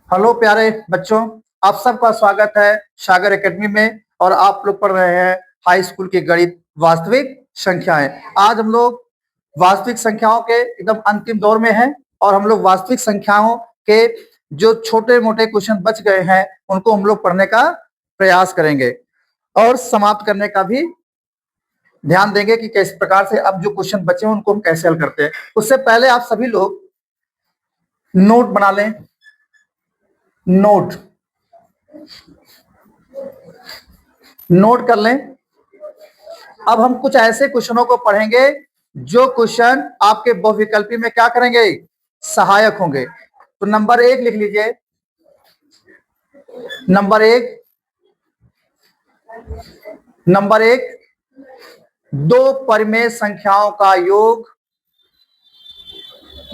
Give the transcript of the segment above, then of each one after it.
Hello प्यारे बच्चों, आप सबका स्वागत है सागर एकेडमी में। और आप लोग पढ़ रहे हैं हाई स्कूल की गणित वास्तविक संख्याएं। आज हम लोग वास्तविक संख्याओं के एकदम अंतिम दौर में हैं और हम लोग वास्तविक संख्याओं के जो छोटे मोटे क्वेश्चन बच गए हैं उनको हम लोग पढ़ने का प्रयास करेंगे और समाप्त करने का भी ध्यान देंगे कि किस प्रकार से अब जो क्वेश्चन बचे हैं उनको हम कैसे हल करते हैं। उससे पहले आप सभी लोग नोट बना लें। नोट कर लें। अब हम कुछ ऐसे क्वेश्चनों को पढ़ेंगे जो क्वेश्चन आपके बहुविकल्पी में क्या करेंगे, सहायक होंगे। तो नंबर 1 लिख लीजिए। नंबर एक, दो परिमेय संख्याओं का योग।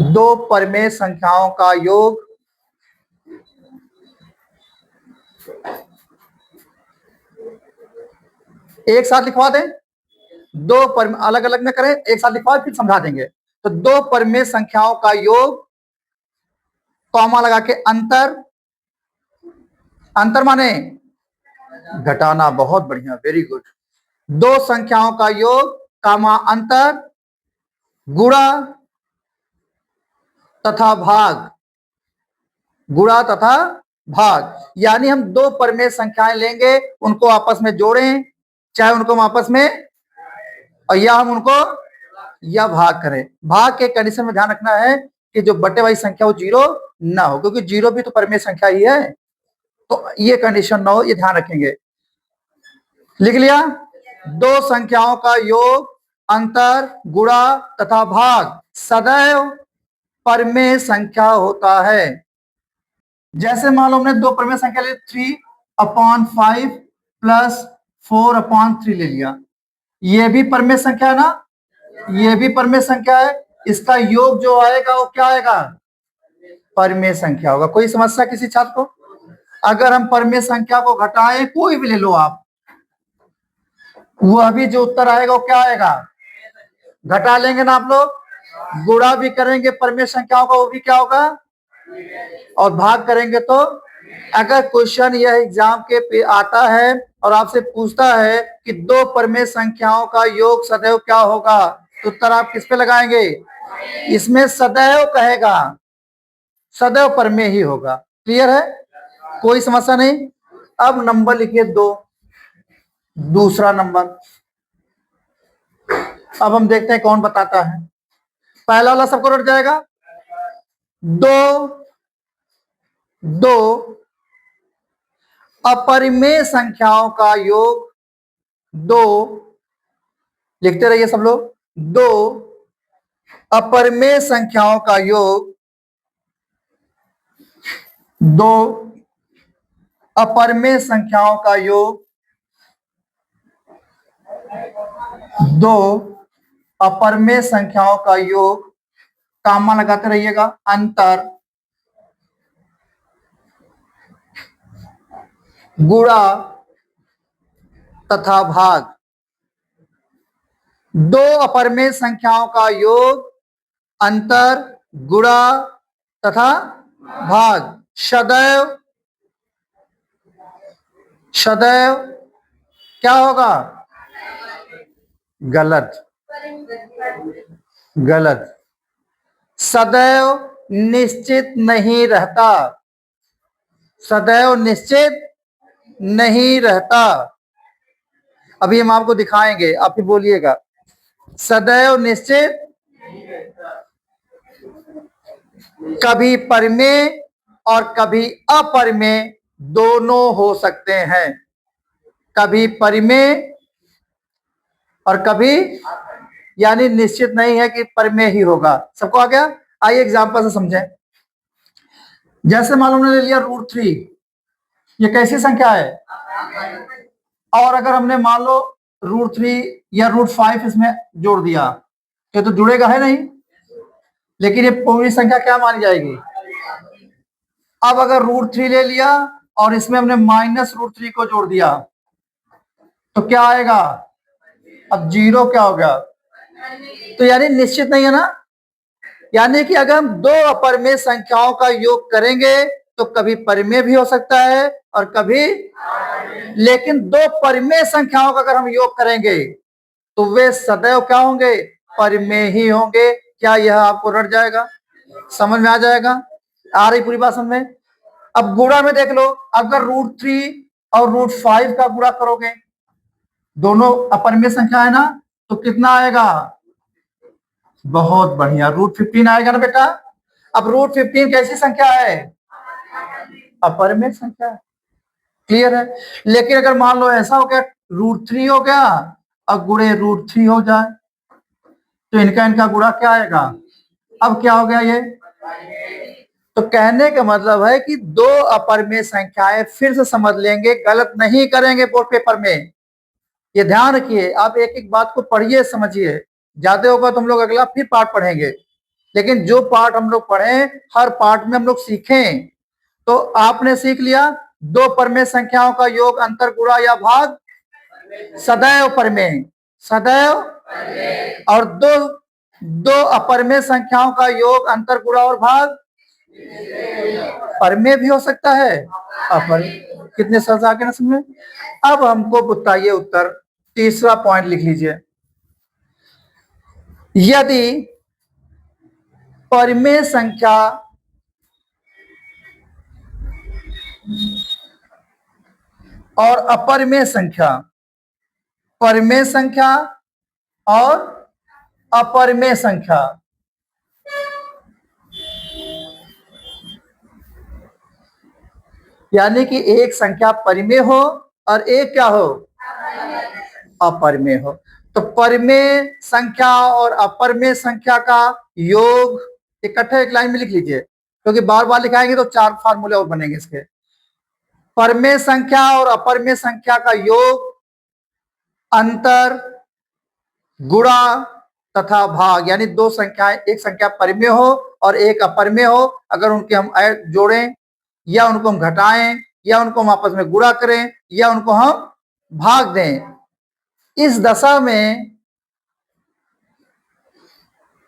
दो परिमेय संख्याओं का योग एक साथ लिखवा दें। दो परिमेय अलग अलग में करें, एक साथ लिखवा फिर समझा देंगे। तो दो परिमेय संख्याओं का योग, कॉमा लगा के अंतर। अंतर माने घटाना। बहुत बढ़िया, वेरी गुड। दो संख्याओं का योग, कामा अंतर, गुणा तथा भाग। गुणा तथा भाग यानी हम दो परिमेय संख्याएं लेंगे, उनको आपस में जोड़ें, चाहे उनको हम आपस में और या हम उनको या भाग करें। भाग के कंडीशन में ध्यान रखना है कि जो बटे वाली संख्या वो जीरो ना हो, क्योंकि जीरो भी तो परिमेय संख्या ही है। तो ये कंडीशन ना हो, ये ध्यान रखेंगे। लिख लिया। दो संख्याओं का योग, अंतर, गुणा तथा भाग सदैव परिमेय संख्या होता है। जैसे मान लो हमने दो परिमेय संख्या ले 3/5 प्लस 4/3 ले लिया। ये भी परिमेय संख्या है ना, ये भी परिमेय संख्या है। इसका योग जो आएगा वो क्या आएगा, परिमेय संख्या होगा। कोई समस्या किसी छात्र को? अगर हम परिमेय संख्या को घटाएं, कोई भी ले लो आप, वह भी जो उत्तर आएगा वो क्या आएगा, घटा लेंगे ना आप लोग। गुणा भी करेंगे परिमेय संख्याओं का, वो भी क्या होगा, और भाग करेंगे तो। अगर क्वेश्चन यह एग्जाम के पे आता है और आपसे पूछता है कि दो परिमेय संख्याओं का योग सदैव क्या होगा, तो उत्तर आप किस पे लगाएंगे? इसमें सदैव कहेगा, सदैव परिमेय ही होगा। क्लियर है, कोई समस्या नहीं। अब नंबर लिखिए 2, दूसरा नंबर। अब हम देखते हैं कौन बताता है। पहला वाला सबको रट जाएगा। दो अपरिमेय संख्याओं का योग। दो, लिखते रहिए सब लोग। दो अपरिमेय संख्याओं का योग। दो अपरिमेय संख्याओं का योग। दो अपरिमेय संख्याओं का योग, कामा लगाते रहिएगा, अंतर, गुणा तथा भाग। दो अपरिमेय संख्याओं का योग, अंतर, गुणा तथा भाग सदैव सदैव क्या होगा, गलत, गलत। सदैव निश्चित नहीं रहता। सदैव निश्चित नहीं रहता। अभी हम आपको दिखाएंगे, आप ही बोलिएगा। सदैव निश्चित, कभी परिमेय और कभी अपरिमेय दोनों हो सकते हैं। कभी परिमेय और कभी, यानी निश्चित नहीं है कि परिमेय ही होगा। सबको आ गया? आइए एग्जांपल से समझें। जैसे मान लो हमने ले लिया √3, ये कैसी संख्या है? और अगर हमने मान लो √3 या √5 इसमें जोड़ दिया, ये तो जुड़ेगा है नहीं, लेकिन ये पूरी संख्या क्या मानी जाएगी? अब अगर √3 ले लिया और इसमें हमने -√3 को जोड़ दिया तो क्या आएगा? अब जीरो क्या हो गया? तो यानी निश्चित नहीं है ना। यानी कि अगर हम दो अपरिमेय संख्याओं का योग करेंगे तो कभी परिमेय भी हो सकता है और कभी, लेकिन दो परिमेय संख्याओं का अगर हम योग करेंगे तो वे सदैव क्या होंगे, परिमेय ही होंगे। क्या यह आपको रट जाएगा, समझ में आ जाएगा, आ रही पूरी बात समझ में। अब गुणा में देख लो, अगर √3 और √5 का गुणा करोगे, दोनों अपरिमेय संख्या है ना, तो कितना आएगा, बहुत बढ़िया, √15 आएगा ना बेटा। अब √15 कैसी संख्या है, अपरिमेय संख्या, क्लियर है। लेकिन अगर मान लो ऐसा हो गया √3 हो गया और गुणे √3 हो जाए, तो इनका गुणा क्या आएगा, अब क्या हो गया ये। तो कहने का मतलब है कि दो अपरिमेय संख्याएं, फिर से समझ लेंगे, गलत नहीं करेंगे बोर्ड पेपर में, ये ध्यान रखिए। आप एक एक बात को पढ़िए समझिए, ज्यादा होगा तो हम लोग अगला फिर पार्ट पढ़ेंगे, लेकिन जो पार्ट हम लोग पढ़े हर पार्ट में हम लोग सीखें। तो आपने सीख लिया दो परिमेय संख्याओं का योग, अंतर, गुणा या भाग सदैव परिमेय, सदैव, और दो अपरिमेय संख्याओं का योग, अंतर, गुणा और भाग परिमेय भी हो सकता है, अपरिमेय। कितने सरल आगे ना समझ में। अब हमको बताइए उत्तर, तीसरा पॉइंट लिख लीजिए, यदि परिमेय संख्या और अपरिमेय संख्या, परिमेय संख्या और अपरिमेय संख्या, यानी कि एक संख्या परिमेय हो और एक क्या हो, अपरिमेय हो, तो परिमेय संख्या और अपरिमेय संख्या का योग इकट्ठे एक लाइन में लिख लीजिए, क्योंकि बार बार लिखाएंगे तो चार फार्मूले और बनेंगे इसके। परिमेय संख्या और अपरिमेय संख्या का योग, अंतर, गुणा तथा भाग, यानी दो संख्याएं, एक संख्या परिमेय हो और एक अपरिमेय हो, अगर उनके हम जोड़ें या उनको हम घटाएं या उनको हम आपस में गुणा करें या उनको हम भाग दें, इस दशा में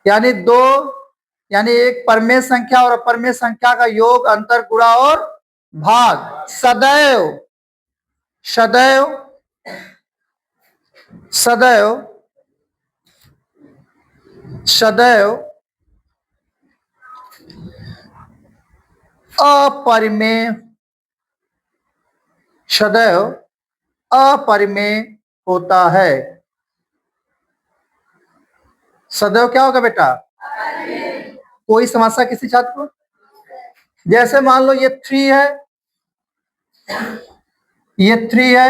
यानी यानी एक परिमेय संख्या और अपरिमेय संख्या का योग, अंतर, गुणा और भाग सदैव सदैव सदैव सदैव अपरिमेय, सदैव अपरिमेय होता है। सदैव क्या होगा बेटा, कोई समस्या किसी छात्र को। जैसे मान लो ये 3 है, ये 3 है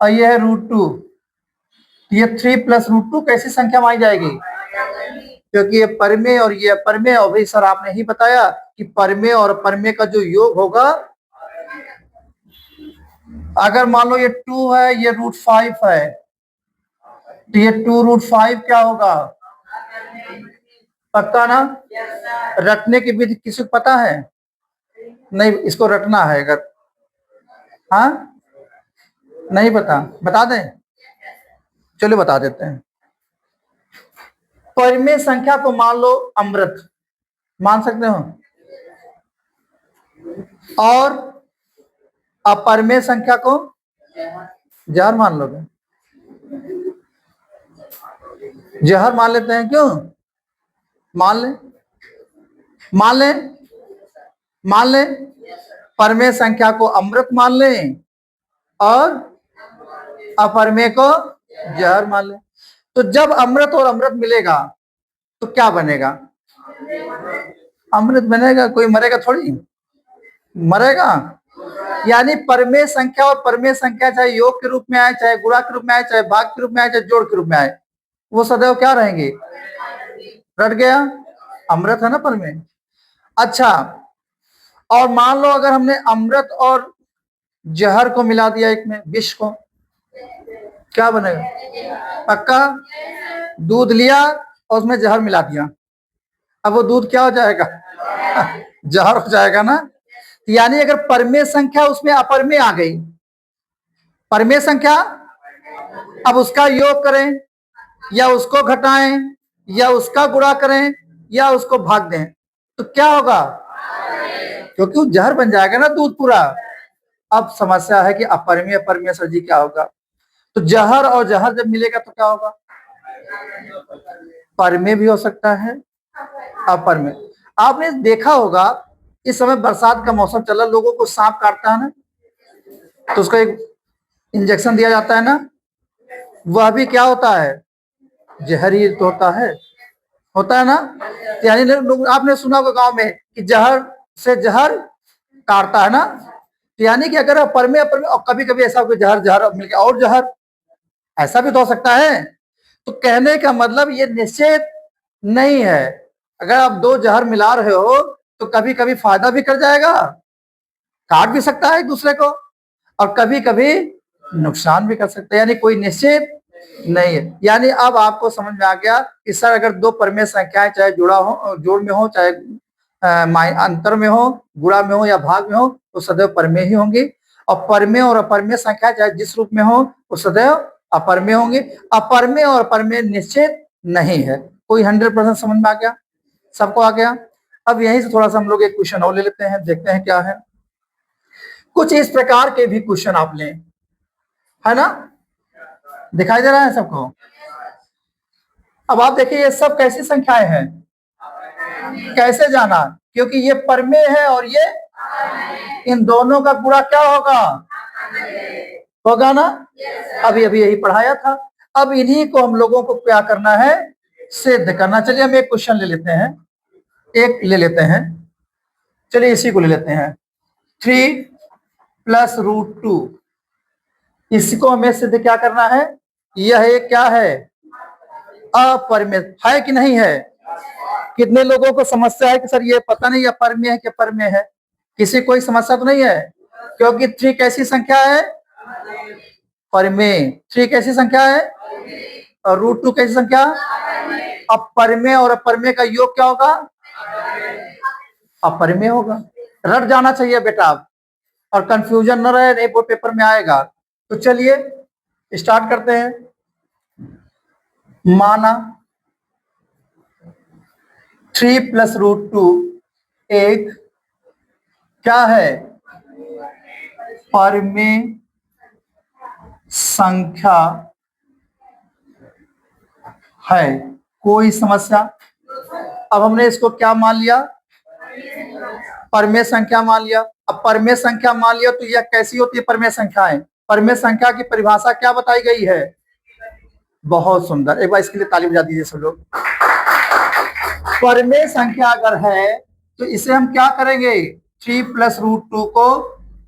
और ये है √2, ये 3 + √2 कैसी संख्या मानी जाएगी, क्योंकि ये परिमेय और ये अपरिमेय। और भाई सर आपने ही बताया कि परिमेय और अपरिमेय का जो योग होगा, अगर मान लो ये 2 है, ये √5 है, तो ये 2√5 क्या होगा, पक्का ना। रटने की विधि किसी को पता है, नहीं इसको रटना है, अगर हाँ नहीं पता बता दें, चलो बता देते हैं। परिमेय संख्या को मान लो अमृत, मान सकते हो, और अपरिमेय संख्या को जहर मान लोगे, जहर मान लेते हैं, क्यों मान ले, मान ले, मान ले, परिमेय संख्या को अमृत मान लें और अपरिमेय को जहर मान लें। तो जब अमृत और अमृत मिलेगा तो क्या बनेगा, अमृत बनेगा, कोई मरेगा थोड़ी, मरेगा। यानी परिमेय संख्या और परिमेय संख्या चाहे योग के रूप में आए, चाहे गुणा के रूप में आए, चाहे भाग के रूप में आए, चाहे जोड़ के रूप में आए, वो सदैव क्या रहेंगे, रट गया, अमृत है ना परिमेय। अच्छा, और मान लो अगर हमने अमृत और जहर को मिला दिया एक में, विष को, क्या बनेगा, पक्का। दूध लिया और उसमें जहर मिला दिया, अब वो दूध क्या हो जाएगा, जहर हो जाएगा ना। यानी अगर परिमेय संख्या उसमें अपरिमेय आ गई, परिमेय संख्या, अब उसका योग करें या उसको घटाएं या उसका गुणा करें या उसको भाग दें, तो क्या होगा, क्योंकि वो जहर बन जाएगा ना दूध पूरा। अब समस्या है कि अपरिमेय अपरिमेय सर जी क्या होगा? तो जहर और जहर जब मिलेगा तो क्या होगा? परिमेय भी हो सकता है, अपरिमेय। आपने देखा होगा इस समय बरसात का मौसम चल रहा, लोगों को सांप काटता है ना, तो उसका एक इंजेक्शन दिया जाता है ना, वह भी क्या होता है? जहर ही तो होता है ना। यानी लोग, आपने सुना होगा गांव में कि जहर से जहर काटता है ना, तो यानी कि अगर अपरिमेय अपरिमेय और कभी कभी ऐसा कोई जहर जहर मिल गया और जहर, ऐसा भी तो हो सकता है। तो कहने का मतलब ये निश्चित नहीं है। अगर आप दो जहर मिला रहे हो तो कभी कभी फायदा भी कर जाएगा, काट भी सकता है एक दूसरे को, और कभी कभी नुकसान भी कर सकता है, यानी कोई निश्चित नहीं है। यानी अब आपको समझ में आ गया कि सर अगर दो परिमेय संख्याएं चाहे जुड़ा हो, जोड़ में हो, चाहे अंतर में हो, गुणा में हो या भाग में हो, तो सदैव परिमेय ही होंगी। और परिमेय और अपरिमेय संख्या चाहे जिस रूप में हो वो सदैव अपरिमेय होंगे। अपरिमेय और परिमेय निश्चित नहीं है। कोई 100% समझ में आ गया? सबको आ गया? अब यहीं से थोड़ा सा हम लोग एक क्वेश्चन और ले लेते हैं, देखते हैं क्या है। कुछ इस प्रकार के भी क्वेश्चन आप लें, है ना, दिखाई दे रहा है सबको? अब आप देखिए ये सब कैसी संख्याएं हैं, कैसे जाना? क्योंकि ये परिमेय है और ये, इन दोनों का गुणा क्या होगा? होगा ना। अभी अभी यही पढ़ाया था। अब इन्हीं को हम लोगों को क्या करना है? सिद्ध करना। चलिए हम एक क्वेश्चन ले लेते हैं, एक ले लेते हैं, चलिए इसी को ले लेते हैं। 3 + √2, इसको हमें सिद्ध क्या करना है? यह एक क्या है? अपरिमेय है कि नहीं है? कितने लोगों को समस्या है कि सर ये पता नहीं अपरिमेय है कि परिमेय है? किसी कोई समस्या तो नहीं है? क्योंकि 3 कैसी संख्या है? परिमेय। 3 कैसी संख्या है? और √2 कैसी संख्या? अब परिमेय और अपरिमेय का योग क्या होगा? अपरिमेय होगा। रट जाना चाहिए बेटा आप, और कंफ्यूजन न रहे, नहीं वो पेपर में आएगा। तो चलिए स्टार्ट करते हैं। माना 3 + √2 एक क्या है? परिमेय संख्या है। कोई समस्या? अब हमने इसको क्या मान लिया? परिमेय संख्या मान लिया। अब परिमेय संख्या मान लिया तो यह कैसी होती है परिमेय संख्याएं? परिमेय संख्या की परिभाषा क्या बताई गई है? बहुत सुंदर, एक बार इसके लिए ताली बजा दीजिए सब लोग। परिमेय संख्या अगर है तो इसे हम क्या करेंगे? 3 + √2 को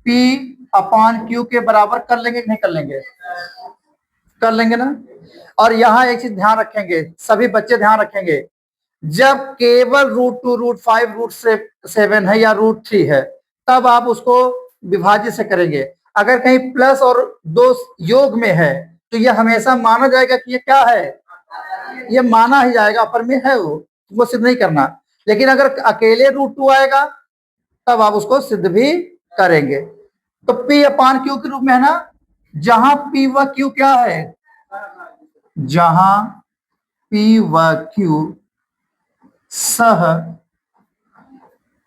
P/Q के बराबर कर लेंगे कि नहीं कर लेंगे? कर लेंगे ना। और यहाँ एक चीज ध्यान रखेंगे, सभी बच्चे ध्यान रखेंगे, जब केवल √2 √5 √7 है या √3 है तब आप उसको विभाजित से करेंगे। अगर कहीं प्लस और दो योग में है तो यह हमेशा माना जाएगा कि ये क्या है? ये माना ही जाएगा अपरिमेय है, वो सिद्ध नहीं करना। लेकिन अगर अकेले √2 आएगा तब आप उसको सिद्ध भी करेंगे। तो P/Q के रूप में है ना, जहां P व Q क्या है? जहां P व Q सह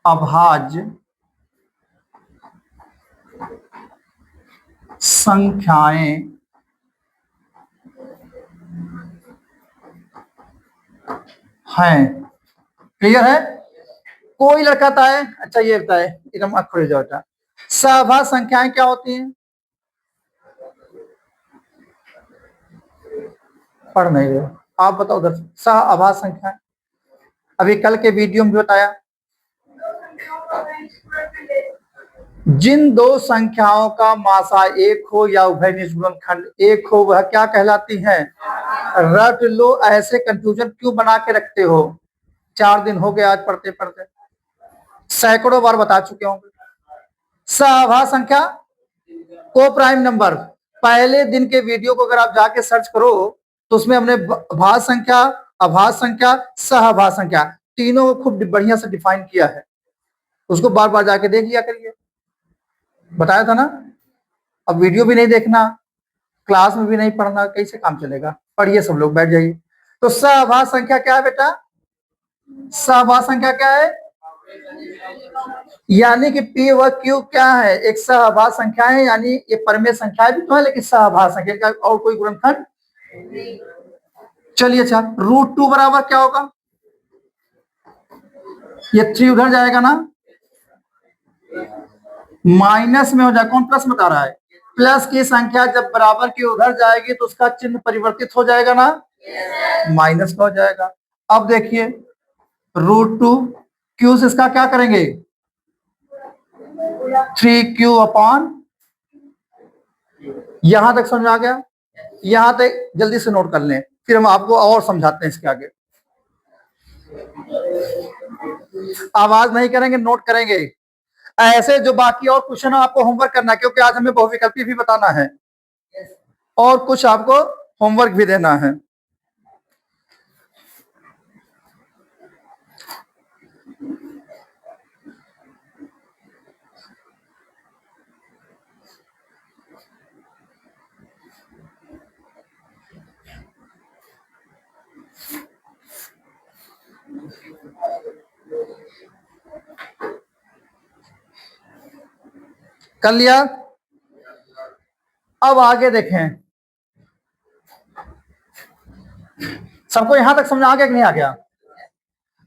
अभाज्य संख्याएं हैं। क्लियर है? कोई लड़का बताए, अच्छा ये बताए, एकदम अखड़े जाओ, सहभाज्य संख्याएं क्या होती हैं? पढ़ नहीं रहे आप, बताओ उधर। सहअभाज्य संख्या अभी कल के वीडियो में बताया। जिन दो संख्याओं का मासा एक हो या उभयनिष्ठ गुणनखंड एक हो वह क्या कहलाती हैं? रट लो, ऐसे कंफ्यूजन क्यों बना के रखते हो? 4 दिन हो गए आज पढ़ते पढ़ते, सैकड़ों बार बता चुके होंगे। सहअभाज्य संख्या को प्राइम नंबर, पहले दिन के वीडियो को अगर आप जाके सर्च करो तो उसमें हमने भाज्य संख्या, अभाज्य संख्या, सहअभाज्य संख्या तीनों को खूब बढ़िया से डिफाइन किया है। उसको बार बार जाके देख लिया करिए, बताया था ना। अब वीडियो भी नहीं देखना, क्लास में भी नहीं पढ़ना, कैसे काम चलेगा? पढ़िए सब लोग, बैठ जाइए। तो सहअभाज्य संख्या क्या है बेटा? सहअभाज्य संख्या क्या है? यानी कि P व Q क्या है, एक सहअभाज्य संख्या है, यानी ये परमेय संख्या भी तो है लेकिन सहअभाज्य संख्या का और कोई गुणनखंड। चलिए अच्छा, √2 बराबर क्या होगा, ये 3 उधर जाएगा ना, माइनस में हो जाएगा, कौन प्लस बता रहा है, प्लस की संख्या जब बराबर की उधर जाएगी तो उसका चिन्ह परिवर्तित हो जाएगा ना, माइनस का हो जाएगा। अब देखिए √2 Q से इसका क्या करेंगे, 3Q अपॉन, यहां तक समझ आ गया, यहां तक जल्दी से नोट कर लें, फिर हम आपको और समझाते हैं इसके आगे। आवाज नहीं करेंगे, नोट करेंगे। ऐसे जो बाकी और क्वेश्चन आपको होमवर्क करना है, क्योंकि आज हमें बहुविकल्पी भी बताना है और कुछ आपको होमवर्क भी देना है। कर लिया, अब आगे देखें, सबको यहां तक समझ आ गया कि नहीं आ गया।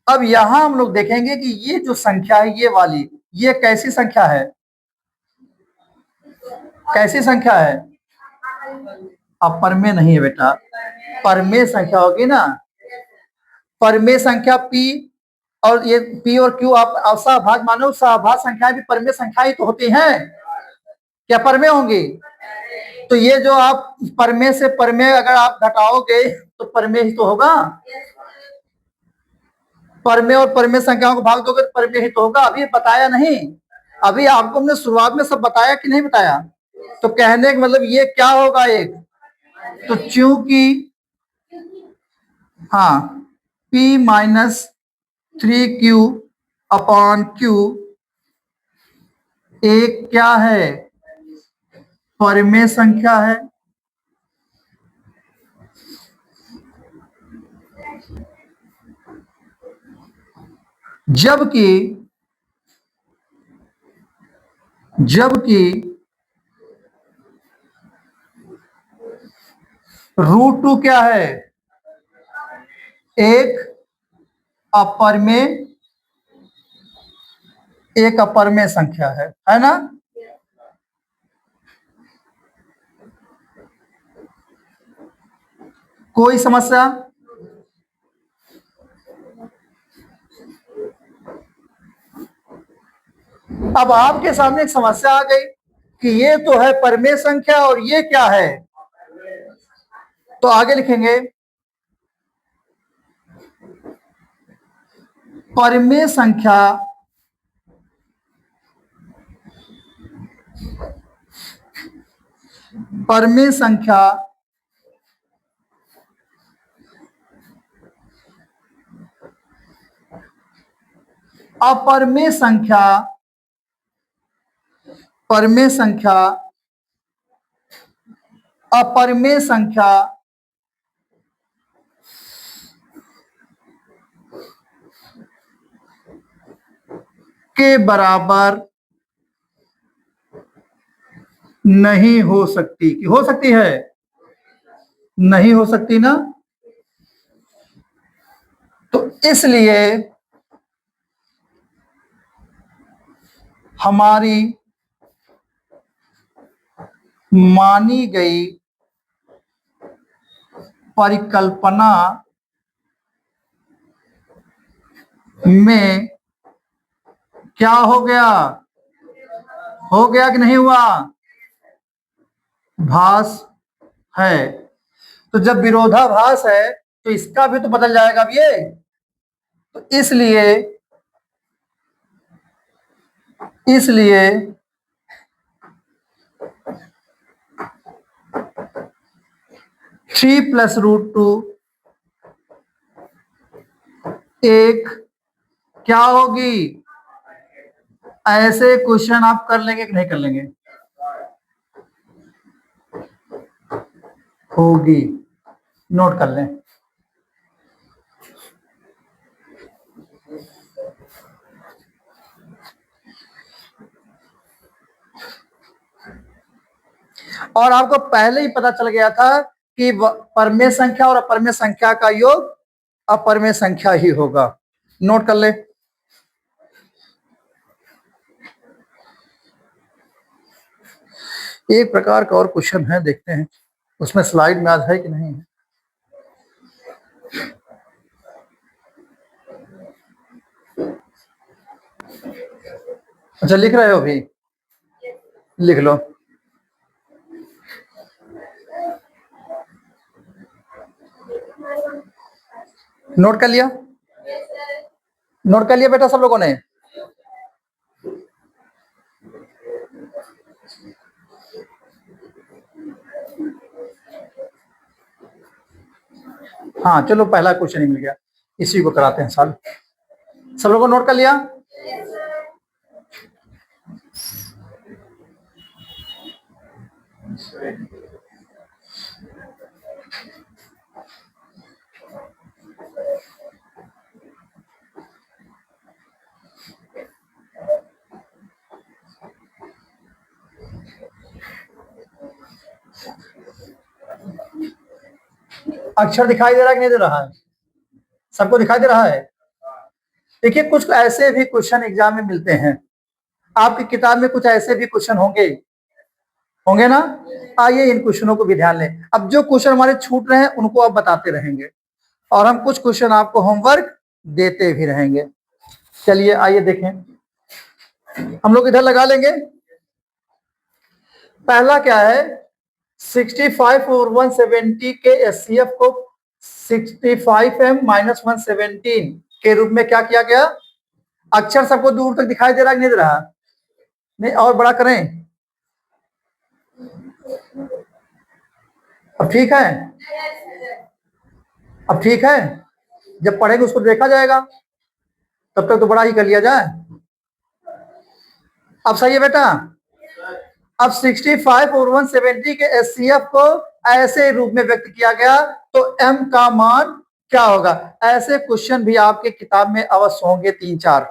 अब यहां हम लोग देखेंगे कि ये जो संख्या है, ये वाली, ये कैसी संख्या है, कैसी संख्या है, अब परमेय नहीं है बेटा, परमेय संख्या होगी ना, परमेय संख्या P, और ये P और Q आप सहभाज्य मानो, सहभाज्य संख्याएं भी परमेय संख्या ही तो होती हैं, क्या परमेय होंगी, तो ये जो आप परमेय से परमेय अगर आप घटाओगे तो परमेय ही तो होगा, परमेय और परमेय संख्याओं को भाग दोगे तो परमेय ही तो होगा। अभी बताया नहीं, अभी आपको हमने शुरुआत में सब बताया कि नहीं बताया, तो कहने का मतलब ये क्या होगा एक, तो चूंकि हाँ P minus 3Q upon Q एक क्या है, परमेय संख्या है, जबकि √2 क्या है, एक अपरमेय, एक अपरमेय संख्या है ना। कोई समस्या, अब आपके सामने एक समस्या आ गई कि ये तो है परमेय संख्या और ये क्या है, तो आगे लिखेंगे परमेय संख्या परमेय संख्या अपरमेय संख्या, परमेय संख्या अपरमेय संख्या के बराबर नहीं हो सकती, कि हो सकती है, नहीं हो सकती ना, तो इसलिए हमारी मानी गई परिकल्पना में क्या हो गया कि नहीं हुआ, भास है, तो जब विरोधाभास है तो इसका भी तो बदल जाएगा अब ये, तो इसलिए 3 प्लस √2 एक क्या होगी, ऐसे क्वेश्चन आप कर लेंगे कि नहीं कर लेंगे, होगी, नोट कर लें। और आपको पहले ही पता चल गया था कि परमेय संख्या और अपरमेय संख्या का योग अपरमेय संख्या ही होगा। नोट कर ले। एक प्रकार का और क्वेश्चन है, देखते हैं उसमें स्लाइड में आज है कि नहीं है। अच्छा लिख रहे हो अभी? लिख लो। नोट कर लिया? नोट कर लिया बेटा सब लोगों ने? हाँ चलो पहला क्वेश्चन ही मिल गया, इसी को कराते हैं सॉल्व। सब लोगों ने नोट कर लिया? अक्षर दिखाई दे रहा है कि नहीं दे रहा है? सबको दिखाई दे रहा है? देखिए कुछ ऐसे भी क्वेश्चन एग्जाम में मिलते हैं, आपकी किताब में कुछ ऐसे भी क्वेश्चन होंगे, होंगे ना? आइए इन क्वेश्चनों को भी ध्यान लें। अब जो क्वेश्चन हमारे छूट रहे हैं उनको आप बताते रहेंगे और हम कुछ क्वेश्चन आपको होमवर्क देते भी रहेंगे। चलिए आइए देखें, हम लोग इधर लगा लेंगे। पहला क्या है, 65 और 170 के एचसीएफ को 65m माइनस 117 के रूप में क्या किया गया? अक्षर सबको दूर तक दिखाई दे रहा है कि नहीं दे रहा? नहीं, और बड़ा करें। अब ठीक है? अब ठीक है? जब पढ़ेंगे उसको देखा जाएगा, तब तक तो बड़ा ही कर लिया जाए। अब सही है बेटा? अब 65 और 170 के एचसीएफ को ऐसे रूप में व्यक्त किया गया तो m का मान क्या होगा? ऐसे क्वेश्चन भी आपके किताब में अवश्य होंगे 3-4,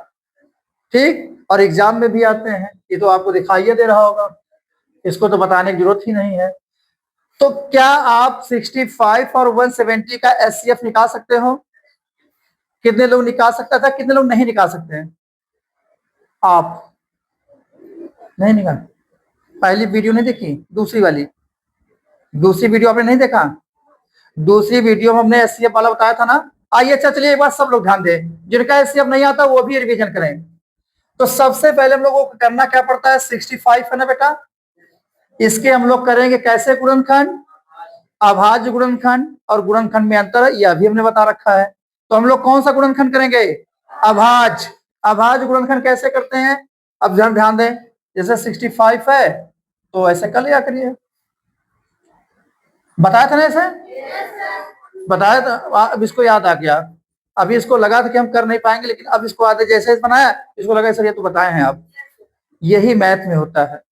ठीक? और एग्जाम में भी आते हैं, ये तो आपको दिखाई दे रहा होगा, इसको तो बताने की जरूरत ही नहीं है। तो क्या आप 65 और 170 का एचसीएफ निकाल सकते हो? कितने लोग निकाल सकता था, कितने लोग नहीं निकाल सकते हैं? आप नहीं निकाल? पहली वीडियो नहीं देखी? दूसरी वाली, दूसरी वीडियो आपने नहीं देखा? दूसरी वीडियो में हमने एचसीएफ वाला बताया था ना। आइए अच्छा चलिए एक बार सब लोग ध्यान दें, जिनका एचसीएफ नहीं आता वो भी रिवीजन करें। तो सबसे पहले हम लोगों को करना क्या पड़ता है? 65 है ना बेटा, इसके हम लोग करेंगे कैसे गुणनखंड? अभाज्य गुणनखंड, और गुणनखंड में अंतर है यह भी हमने बता रखा है। तो हम लोग कौन सा गुणनखंड करेंगे? अभाज्य। अभाज्य गुणनखंड कैसे करते हैं? अब ध्यान दें, जैसे 65 है तो ऐसे कर लिया करिए, बताया था ना ऐसे? बताया था। अब इसको याद आ गया, अभी इसको लगा था कि हम कर नहीं पाएंगे, लेकिन अब इसको आते जैसे बनाया इसको लगा सर ये तो बताए हैं आप, यही मैथ में होता है।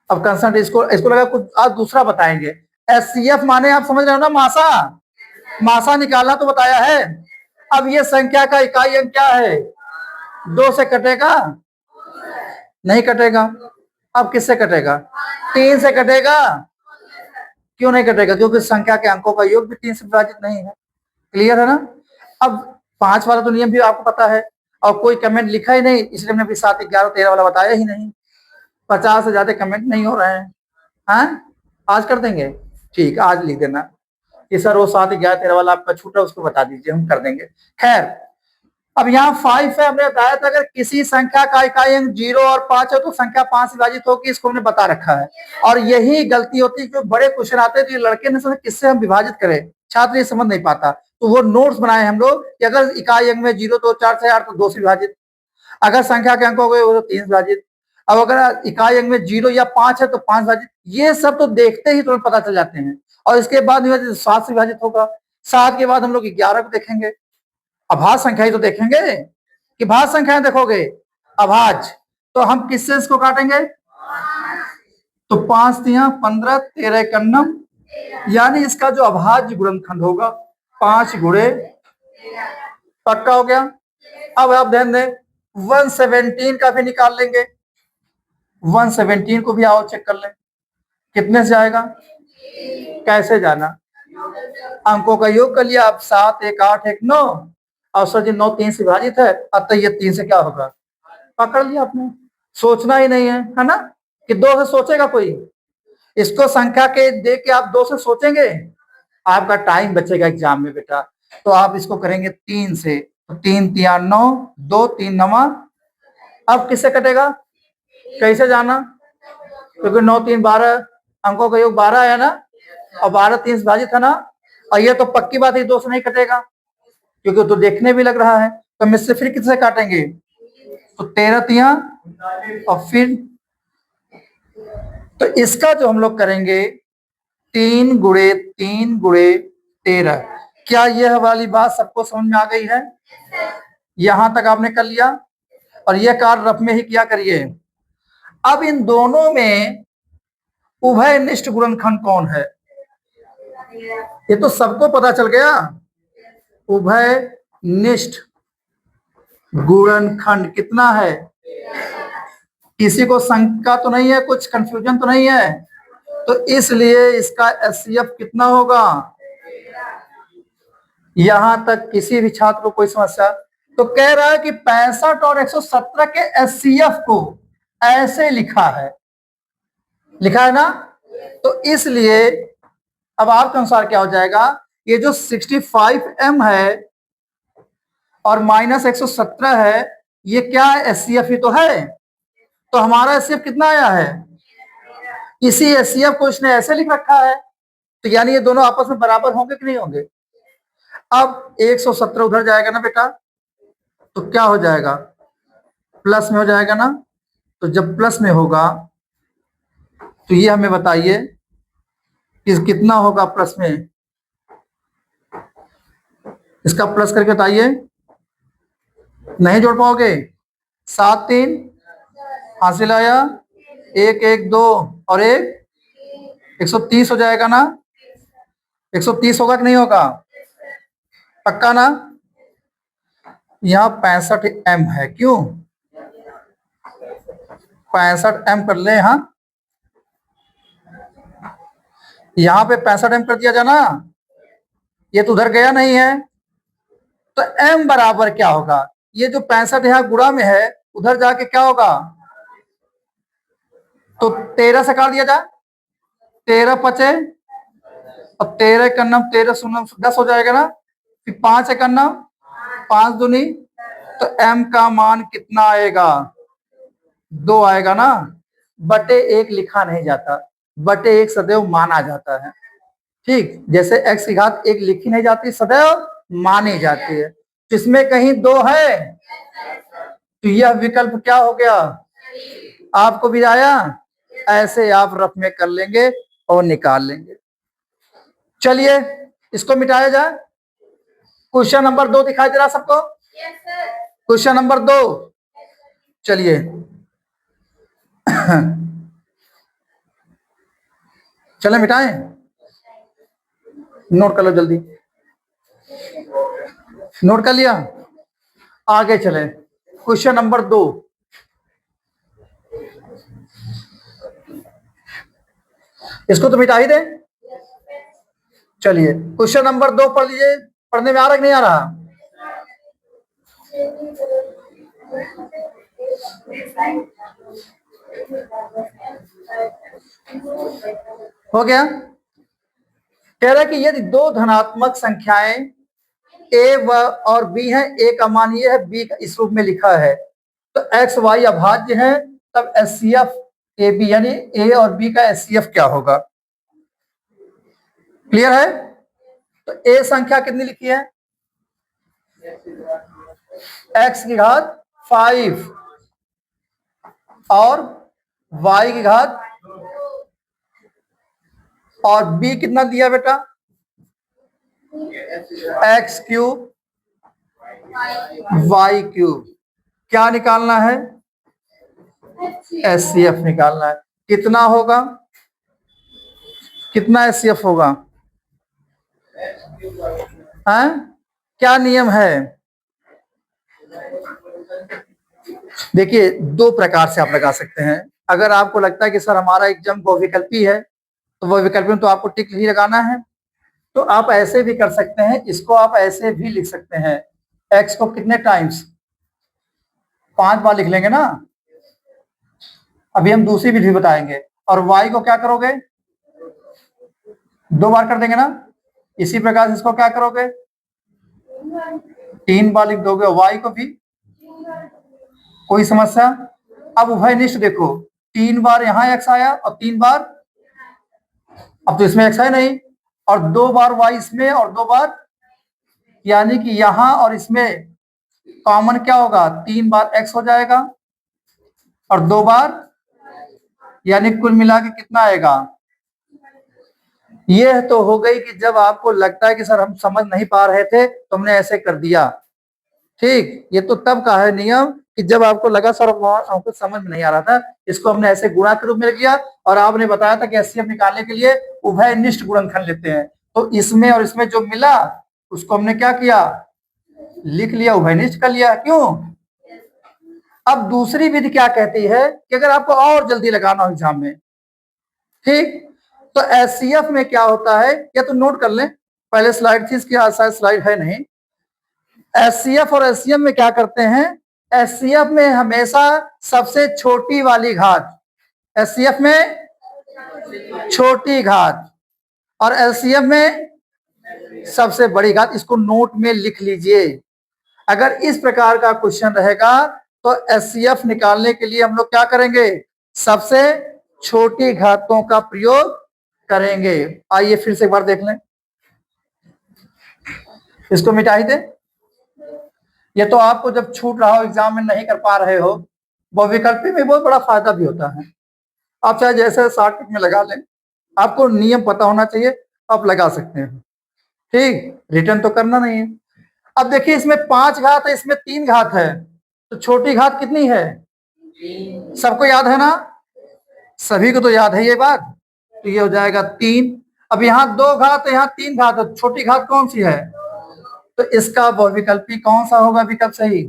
अब कंसंट इसको लगा कुछ आज दूसरा बताएंगे। एचसीएफ माने आप समझ रहे हो ना, मासा, मासा निकालना तो बताया है। अब ये संख्या का इकाई अंक क्या है? 2 से कटेगा? नहीं कटेगा। अब किससे कटेगा? 3 से कटेगा। क्यों नहीं कटेगा? क्योंकि संख्या के अंकों का योग भी 3 से विभाजित नहीं है। क्लियर है ना? अब 5 वाला तो नियम भी आपको पता है, और कोई कमेंट लिखा ही नहीं, इसलिए हमने भी 7, 11, 13 वाला बताया ही नहीं। 50 से ज्यादा कमेंट नहीं हो रहे हैं। हाँ आज कर देंगे, ठीक, आज लिख देना कि सर वो 7, 11, 13 वाला आपका छूटा उसको बता दीजिए, हम कर देंगे। खैर अब यहाँ 5 है, हमने बताया था अगर किसी संख्या का इकाई अंक 0 और 5 है तो संख्या 5 से विभाजित होगी, इसको हमने बता रखा है। और यही गलती होती है, जो बड़े क्वेश्चन आते हैं तो ये लड़के ने सोचा किससे हम विभाजित करें, छात्र ये समझ नहीं पाता, तो वो नोट्स बनाए हम लोग कि अगर इकाई अंक में 0 तो 4 से 8 तो 2 से विभाजित, अगर संख्या के अंक हो गए वो तो 3 से विभाजित, अब अगर इकाई अंक में 0 या 5 है तो 5 विभाजित, ये सब तो देखते ही तुरंत पता चल जाते हैं। और इसके बाद 7 से विभाजित होगा, 7 के बाद हम लोग 11 को देखेंगे, अभाज्य संख्या ही तो देखेंगे कि भाज्य संख्याएं देखोगे, अभाज्य, तो हम किससे इसको काटेंगे? तो 5 तिया 15, 13 कन्नम, यानी इसका जो अभाज्य गुणनखंड होगा 5 गुणे, पक्का हो गया। अब आप ध्यान दें 117 का भी निकाल लेंगे, 117 को भी आओ चेक कर लें, कितने से जाएगा? कैसे जाना? अंकों का योग कर लिया आप, 7 1 8 1 9, और सर जी 9 3 से विभाजित है, अतः ये 3 से क्या होगा? पकड़ लिया आपने, सोचना ही नहीं है ना कि 2 से सोचेगा कोई? इसको संख्या के दे के आप 2 से सोचेंगे, आपका टाइम बचेगा एग्जाम में बेटा। तो आप इसको करेंगे 3 से, तो 3 3 9, 2 3 9। अब किससे कटेगा? कैसे जाना? क्योंकि 9 3 12, अंकों का योग 12 है ना, और 12 3 से विभाजित है ना, और ये तो पक्की बात है 2 से नहीं कटेगा, क्योंकि तो देखने भी लग रहा है। तो हम इससे फिर किससे काटेंगे? तो 13 तिया, और फिर तो इसका जो हम लोग करेंगे 3 गुणे 3 गुणे 13। क्या यह वाली बात सबको समझ में आ गई है? यहां तक आपने कर लिया, और यह कार्य रफ में ही किया करिए। अब इन दोनों में उभय निष्ठ गुणनखंड कौन है? ये तो सबको पता चल गया। उभय निष्ठ गुणनखंड कितना है? किसी को शंका तो नहीं है, कुछ कंफ्यूजन तो नहीं है? तो इसलिए इसका एचसीएफ कितना होगा? यहां तक किसी भी छात्र को कोई समस्या? तो कह रहा है कि 65 और 117 के एचसीएफ को ऐसे लिखा है ना? तो इसलिए अब आपके अनुसार क्या हो जाएगा? ये जो 65m है और माइनस 117 है, ये क्या है? एचसीएफ ही तो है। तो हमारा एचसीएफ कितना आया है? इसी एचसीएफ को इसने ऐसे लिख रखा है, तो यानी ये दोनों आपस में बराबर होंगे कि नहीं होंगे? अब 117 उधर जाएगा ना बेटा, तो क्या हो जाएगा? प्लस में हो जाएगा ना। तो जब प्लस में होगा तो ये हमें बताइए कि कितना होगा प्लस में? इसका प्लस करके बताइए। नहीं जोड़ पाओगे? 7 3 हासिल आया, 1 1 2 और 1 130 हो जाएगा ना? 130 होगा कि नहीं होगा? पक्का ना? यहाँ 65m है, क्यों 65m कर ले? हाँ, यहाँ पे 65m कर दिया जाना, ये तो उधर गया नहीं है। तो m बराबर क्या होगा? ये जो 65 यहाँ गुणा में है, उधर जाके क्या होगा? तो 13 से काट दिया जाए, 13 पचे, अब 13 का नम 13 शून्य 10 हो जाएगा ना। फिर 5 एक नम 5 दूनी, तो m का मान कितना आएगा? 2 आएगा ना। बटे 1 लिखा नहीं जाता, बटे 1 सदैव माना जाता है। ठीक, जैसे x की घात 1 लिखी नहीं जाती, सदैव मानी जाती है। तो इसमें कहीं 2 है, तो यह विकल्प क्या हो गया? आपको भी आया? ऐसे आप रफ में कर लेंगे और निकाल लेंगे। चलिए इसको मिटाया जाए। क्वेश्चन नंबर 2 दिखाई दे रहा सबको? क्वेश्चन नंबर 2, चलिए चले मिटाएं, नोट कर लो जल्दी। नोट कर लिया? आगे चले, क्वेश्चन नंबर 2। इसको तो मिटा ही दे। चलिए क्वेश्चन नंबर 2 पढ़ लीजिए। पढ़ने में आ रहा कि नहीं आ रहा? हो गया? कह रहा है कि यदि 2 धनात्मक संख्याएं a व और b है, a का मान ये है, b का इस रूप में लिखा है, तो x y अभाज्य है, तब एचसीएफ ए बी यानी a और b का एचसीएफ क्या होगा? क्लियर है? तो a संख्या कितनी लिखी है? x की घात 5 और y की घात, और b कितना दिया बेटा? x cube y cube. क्या निकालना है? एचसीएफ निकालना है। कितना होगा? कितना एचसीएफ होगा? हैं? क्या नियम है? देखिए 2 प्रकार से आप लगा सकते हैं। अगर आपको लगता है कि सर हमारा एग्जाम बहुविकल्पी है, तो वह विकल्प में तो आपको टिक ही लगाना है। तो आप ऐसे भी कर सकते हैं, इसको आप ऐसे भी लिख सकते हैं, x को कितने टाइम्स 5 बार लिख लेंगे ना। अभी हम दूसरी विधि बताएंगे। और y को क्या करोगे 2 बार कर देंगे ना। इसी प्रकार से इसको क्या करोगे 3 बार लिख दोगे, y को भी। कोई समस्या। अब उभयनिष्ठ देखो, 3 बार यहां x आया और 3 बार, अब तो इसमें x है नहीं, और 2 बार y इसमें और 2 बार, यानी कि यहां और इसमें कॉमन क्या होगा 3 बार x हो जाएगा और 2 बार, यानी कुल मिला के कितना आएगा। यह तो हो गई कि जब आपको लगता है कि सर हम समझ नहीं पा रहे थे तो हमने ऐसे कर दिया, ठीक। ये तो तब का है नियम कि जब आपको लगा सर हमको समझ में नहीं आ रहा था, इसको हमने ऐसे गुणा के रूप में किया। और आपने बताया था कि एचसीएफ निकालने के लिए उभयनिष्ठ गुणनखंड लेते हैं, तो इसमें और इसमें जो मिला उसको हमने क्या किया लिख लिया, उभयनिष्ठ कर लिया। क्यों। अब दूसरी विधि क्या कहती है कि अगर आपको और जल्दी लगाना हो एग्जाम में, ठीक, तो एचसीएफ में क्या होता है, या तो नोट कर लें, पहले स्लाइड थी इसकी, आज शायद स्लाइड है नहीं। एचसीएफ और एचसीएम में क्या करते हैं, एचसीएफ में हमेशा सबसे छोटी वाली घात, एचसीएफ में छोटी घात और एलसीएम में सबसे बड़ी घात। इसको नोट में लिख लीजिए। अगर इस प्रकार का क्वेश्चन रहेगा तो एचसीएफ निकालने के लिए हम लोग क्या करेंगे, सबसे छोटी घातों का प्रयोग करेंगे। आइए फिर से एक बार देख लें, इसको मिटा ही दे। ये तो आपको जब छूट रहा हो एग्जाम में नहीं कर पा रहे हो, वो विकल्पी में बहुत बड़ा फायदा भी होता है। आप चाहे जैसे शॉर्टकट में लगा लें, आपको नियम पता होना चाहिए, आप लगा सकते हैं, ठीक। रिटर्न तो करना नहीं है। अब देखिए इसमें 5 घात है, इसमें 3 घात है, तो छोटी घात कितनी है, सबको याद है ना, सभी को तो याद है ये बात, तो ये हो जाएगा 3। अब यहाँ 2 घात है, यहाँ 3 घात है, छोटी घात कौन सी है, तो इसका बहुविकल्पी कौन सा होगा विकल्प सही,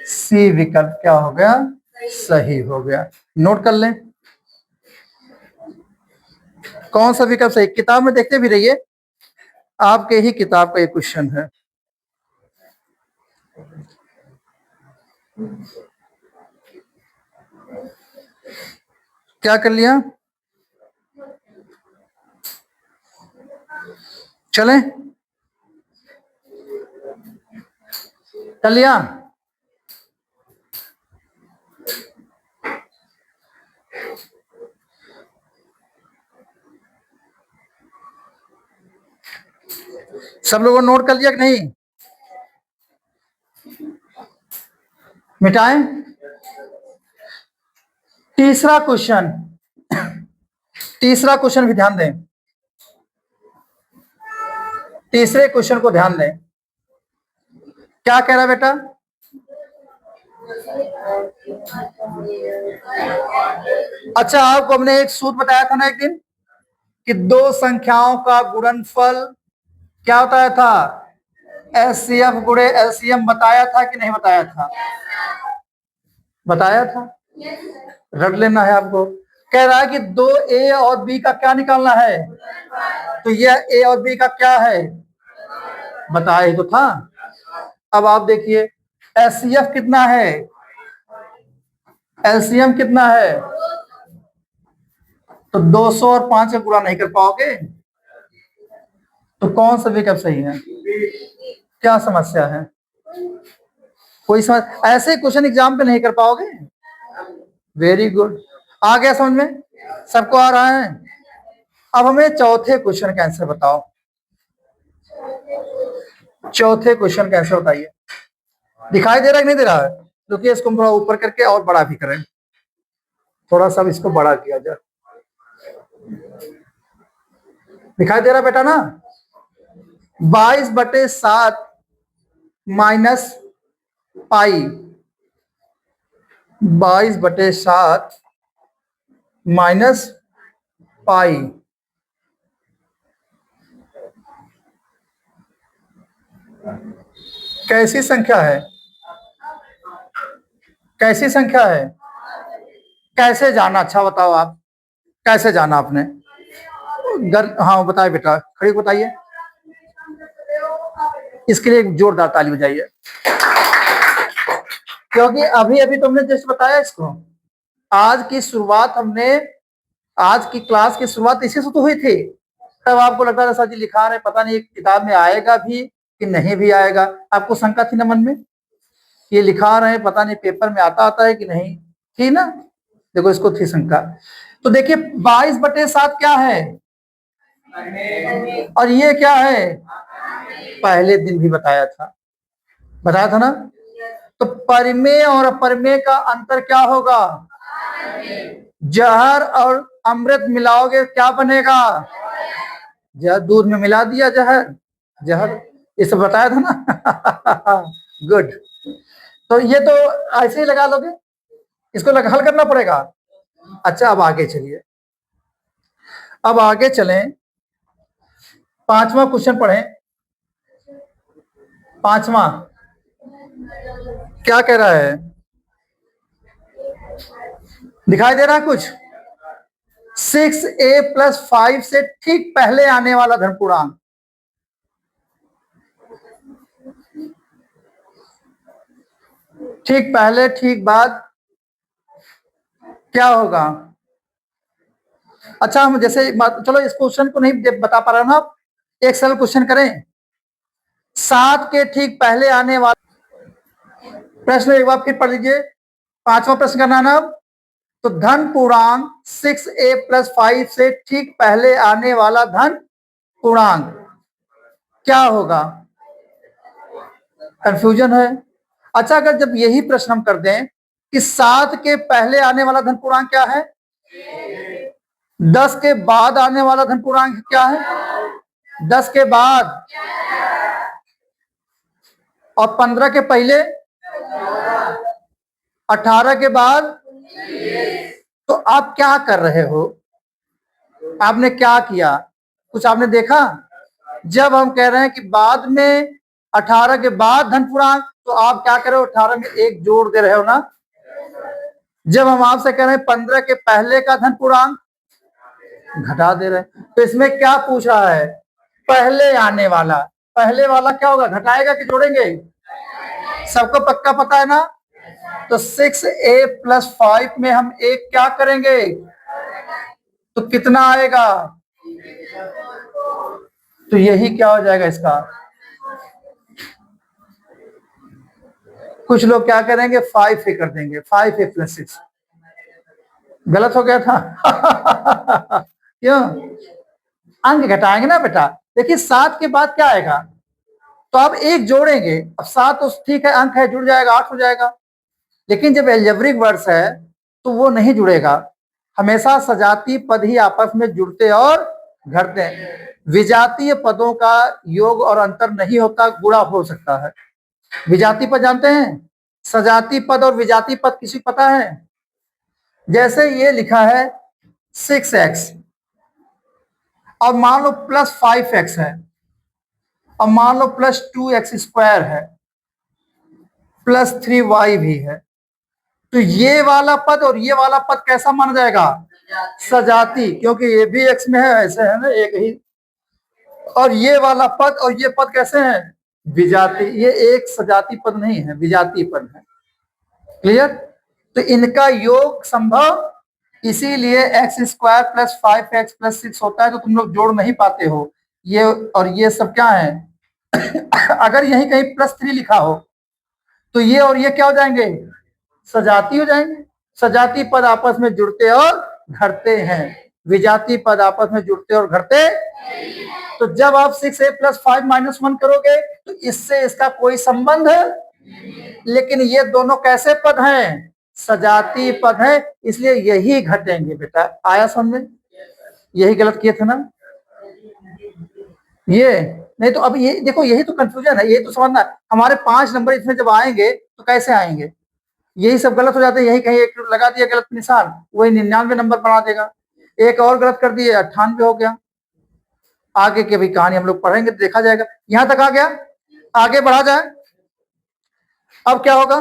सी विकल्प क्या हो गया सही हो गया। नोट कर लें कौन सा विकल्प सही, किताब में देखते भी रहिए, आपके ही किताब का ये क्वेश्चन है। क्या कर लिया, चलें कर लिया। सब लोगों ने नोट कर लिया कि नहीं, मिटाएं। तीसरा क्वेश्चन, तीसरा क्वेश्चन भी ध्यान दें, तीसरे क्वेश्चन को ध्यान दें। क्या कह रहा है बेटा, अच्छा आपको हमने एक सूत्र बताया था ना एक दिन कि 2 संख्याओं का गुणनफल क्या बताया था, एचसीएफ गुणे एलसीएम, बताया था कि नहीं बताया था, बताया था, रट लेना है आपको। कह रहा है कि 2a और b का क्या निकालना है, तो यह a और b का क्या है बताया ही तो था। अब आप देखिए एचसीएफ कितना है, एलसीएम कितना है, तो 200 और 5 का गुणा नहीं कर पाओगे, तो कौन सा विकल्प सही है, क्या समस्या है, कोई समझ, ऐसे क्वेश्चन एग्जाम पे नहीं कर पाओगे। वेरी गुड, आ गया समझ में, सबको आ रहा है। अब हमें चौथे क्वेश्चन का आंसर बताओ, चौथे क्वेश्चन का आंसर बताइए। दिखाई दे रहा है कि नहीं दे रहा है, क्योंकि इसको थोड़ा ऊपर करके और बड़ा भी करें, थोड़ा सा इसको बड़ा किया जाए। दिखाई दे रहा बेटा ना, 22/7 माइनस पाई, 22/7 माइनस पाई, कैसी संख्या है, कैसी संख्या है, कैसे जाना, अच्छा बताओ आप कैसे जाना आपने, हाँ बताइए बेटा, खड़ी बताइए, इसके लिए एक जोरदार ताली बजाइए, क्योंकि अभी अभी तुमने जस्ट बताया इसको। आज की शुरुआत हमने, आज की क्लास की शुरुआत इसी से तो हुई थी। तब आपको लगता था सर जी लिखा रहे, पता नहीं किताब में आएगा भी कि नहीं भी आएगा, आपको शंका थी ना मन में, ये लिखा रहे हैं पता नहीं पेपर में आता है कि नहीं, थी ना? देखो इसको थी शंका। तो देखिए 22/7 क्या है, और ये क्या है, पहले दिन भी बताया था ना। तो परिमेय और अपरिमेय का अंतर क्या होगा, जहर और अमृत मिलाओगे क्या बनेगा, जहर, दूध में मिला दिया जहर, जहर, ये सब बताया था ना। गुड। तो ये तो ऐसे ही लगा लोगे, इसको हल करना पड़ेगा। अच्छा अब आगे चलिए, अब आगे चलें, 5वां क्वेश्चन पढ़ें। 5वां क्या कह रहा है, दिखाई दे रहा है कुछ? 6a+5 से ठीक पहले आने वाला धन पूर्णांक, ठीक पहले ठीक बाद क्या होगा? अच्छा हम जैसे, चलो इस क्वेश्चन को नहीं बता पा रहा ना, एक सरल क्वेश्चन करें। 7 के ठीक पहले आने वाला प्रश्न एक बार फिर पढ़ लीजिए, 5वां प्रश्न का नाम, तो धन पूर्णांक 6a+5 से ठीक पहले आने वाला धन पूर्णांक क्या होगा? कंफ्यूजन है। अच्छा अगर जब यही प्रश्न हम कर दें कि 7 के पहले आने वाला धन पूर्णांक क्या है, 10 के बाद आने वाला धन पूर्णांक क्या है, 10 के बाद, और 15 के पहले, 18 के बाद। तो आप क्या कर रहे हो, आपने क्या किया, कुछ आपने देखा? जब हम कह रहे हैं कि बाद में 18 के बाद धन पूर्णांक, तो आप क्या कर रहे हो, 18 में एक जोड़ दे रहे हो ना। जब हम आपसे कह रहे हैं 15 के पहले का धन पूर्णांक, घटा दे रहे हैं। तो इसमें क्या पूछ रहा है, पहले आने वाला, पहले वाला क्या होगा, घटाएगा कि जोड़ेंगे? सबको पक्का पता है ना। तो 6a+5 में हम एक क्या करेंगे, तो कितना आएगा, तो यही क्या हो जाएगा इसका, कुछ लोग क्या करेंगे 5a कर देंगे, 5a+6, गलत हो गया था। क्यों, अंक घटाएंगे ना बेटा। देखिए 7 के बाद क्या आएगा, तो आप एक जोड़ेंगे, अब 7 तो ठीक है अंक है, जुड़ जाएगा, 8 हो जाएगा। लेकिन जब एल्जेब्रिक वर्ड्स है तो वो नहीं जुड़ेगा, हमेशा सजातीय पद ही आपस में जुड़ते और घटते हैं। विजातीय पदों का योग और अंतर नहीं होता, गुणा हो सकता है। विजातीय पद जानते हैं, सजातीय पद और विजातीय पद किसी पता है? जैसे ये लिखा है 6x, और मान लो +5x है, और मान लो +2x² है, +3y भी है। तो ये वाला पद और ये वाला पद कैसा माना जाएगा, सजाती, क्योंकि ये भी x में है, ऐसे है ना एक ही। और ये वाला पद और ये पद कैसे हैं, विजाती, ये एक सजाती पद नहीं है, विजाती पद है। क्लियर? तो इनका योग संभव, इसीलिए x² + 5x + 6 होता है। तो तुम लोग जोड़ नहीं पाते हो, ये और ये सब क्या है। अगर यहीं कहीं +3 लिखा हो तो ये और ये क्या हो जाएंगे, सजाती हो जाएंगे। सजाती पद आपस में जुड़ते और घटते हैं, विजाती पद आपस में जुड़ते और घटते। तो जब आप 6a+5 -1 करोगे तो इससे इसका कोई संबंध है, लेकिन ये दोनों कैसे पद हैं, सजाती पद है, इसलिए यही घटेंगे बेटा। आया समझ में? यही गलत किए थे ना ये, नहीं तो अब ये देखो, यही तो कंफ्यूजन है, यही तो समझना। हमारे 5 नंबर इसमें जब आएंगे तो कैसे आएंगे, यही सब गलत हो जाते हैं। यही कहीं एक लगा दिया गलत निशान, वही 99 नंबर बना देगा। एक और गलत कर दिए, 98 हो गया। आगे की भी कहानी हम लोग पढ़ेंगे तो देखा जाएगा। यहां तक आ गया, आगे बढ़ा जाए। अब क्या होगा,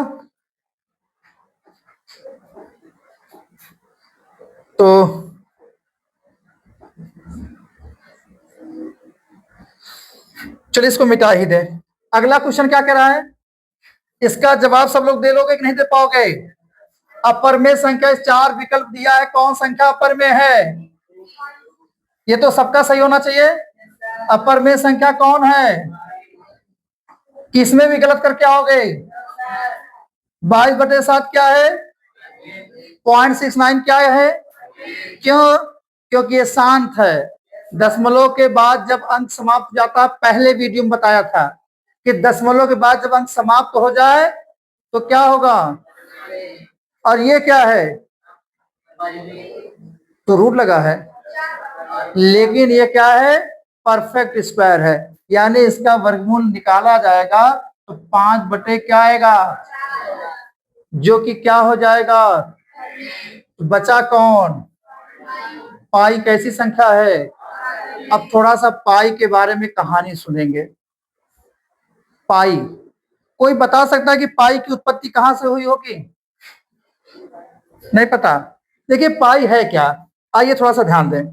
तो चलिए इसको मिटा ही दें। अगला क्वेश्चन क्या कह रहा है, इसका जवाब सब लोग दे लोगे कि नहीं दे पाओगे? अपर में संख्या, 4 विकल्प दिया है, कौन संख्या अपर में है? ये तो सबका सही होना चाहिए। अपर में संख्या कौन है? किसमें भी गलत करके आओगे? 22/7 क्या है? 0.69 क्या है? क्यों? क्योंकि ये शांत है। दशमलव के बाद जब अंक समाप्त हो जाता है, पहले वीडियो में बताया था कि दशमलव के बाद जब अंक समाप्त हो जाए तो क्या होगा? और ये क्या है? तो रूट लगा है, लेकिन ये क्या है? परफेक्ट स्क्वायर है, यानी इसका वर्गमूल निकाला जाएगा तो 5 क्या आएगा, जो कि क्या हो जाएगा? बचा कौन? पाई कैसी संख्या है? अब थोड़ा सा पाई के बारे में कहानी सुनेंगे। पाई, कोई बता सकता है कि पाई की उत्पत्ति कहां से हुई होगी? नहीं पता? देखिए पाई है क्या, आइए थोड़ा सा ध्यान दें।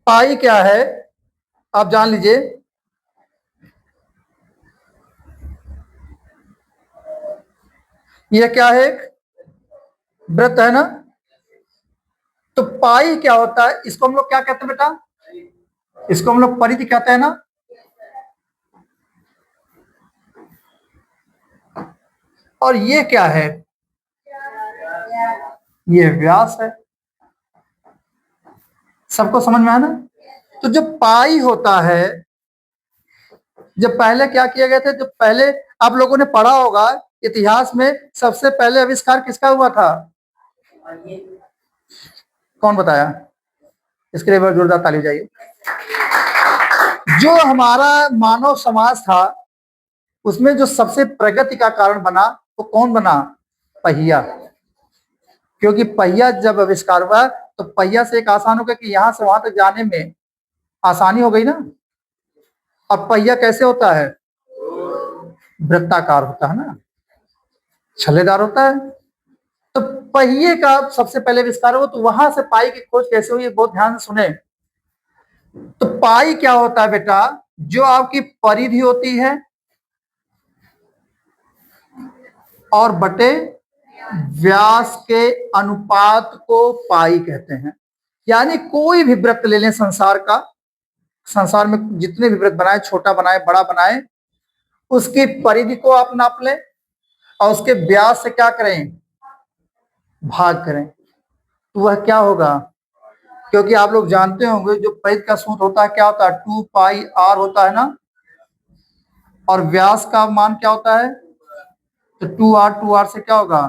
पाई क्या है आप जान लीजिए। यह क्या है? एक वृत्त है ना। तो पाई क्या होता है? इसको हम लोग क्या कहते हैं बेटा? इसको हम लोग परिधि कहते हैं ना। और ये क्या है? ये व्यास है। सबको समझ में आया ना? तो जो पाई होता है, जब पहले क्या किया गया था, जब पहले आप लोगों ने पढ़ा होगा इतिहास में, सबसे पहले आविष्कार किसका हुआ था? कौन बताया? इसके लिए जोरदार ताली जाइए। जो हमारा मानव समाज था उसमें जो सबसे प्रगति का कारण बना वो कौन बना? पहिया। क्योंकि पहिया जब आविष्कार हुआ तो पहिया से एक आसान हो गया कि यहां से वहां तक जाने में आसानी हो गई ना। अब पहिया कैसे होता है? वृत्ताकार होता है ना, छल्लेदार होता है। तो पहिए का सबसे पहले आविष्कार हुआ, तो वहां से पाई की खोज कैसे हुई, बहुत ध्यान से सुने। तो पाई क्या होता है बेटा? जो आपकी परिधि होती है और बटे व्यास के अनुपात को पाई कहते हैं। यानी कोई भी वृत्त ले लें संसार का, संसार में जितने भी वृत्त बनाए, छोटा बनाए बड़ा बनाए, उसकी परिधि को आप नाप लें और उसके व्यास से क्या करें? भाग करें, तो वह क्या होगा? क्योंकि आप लोग जानते होंगे जो परिधि का सूत्र होता है क्या होता है? 2πr होता है ना। और व्यास का मान क्या होता है? तो 2r से क्या होगा?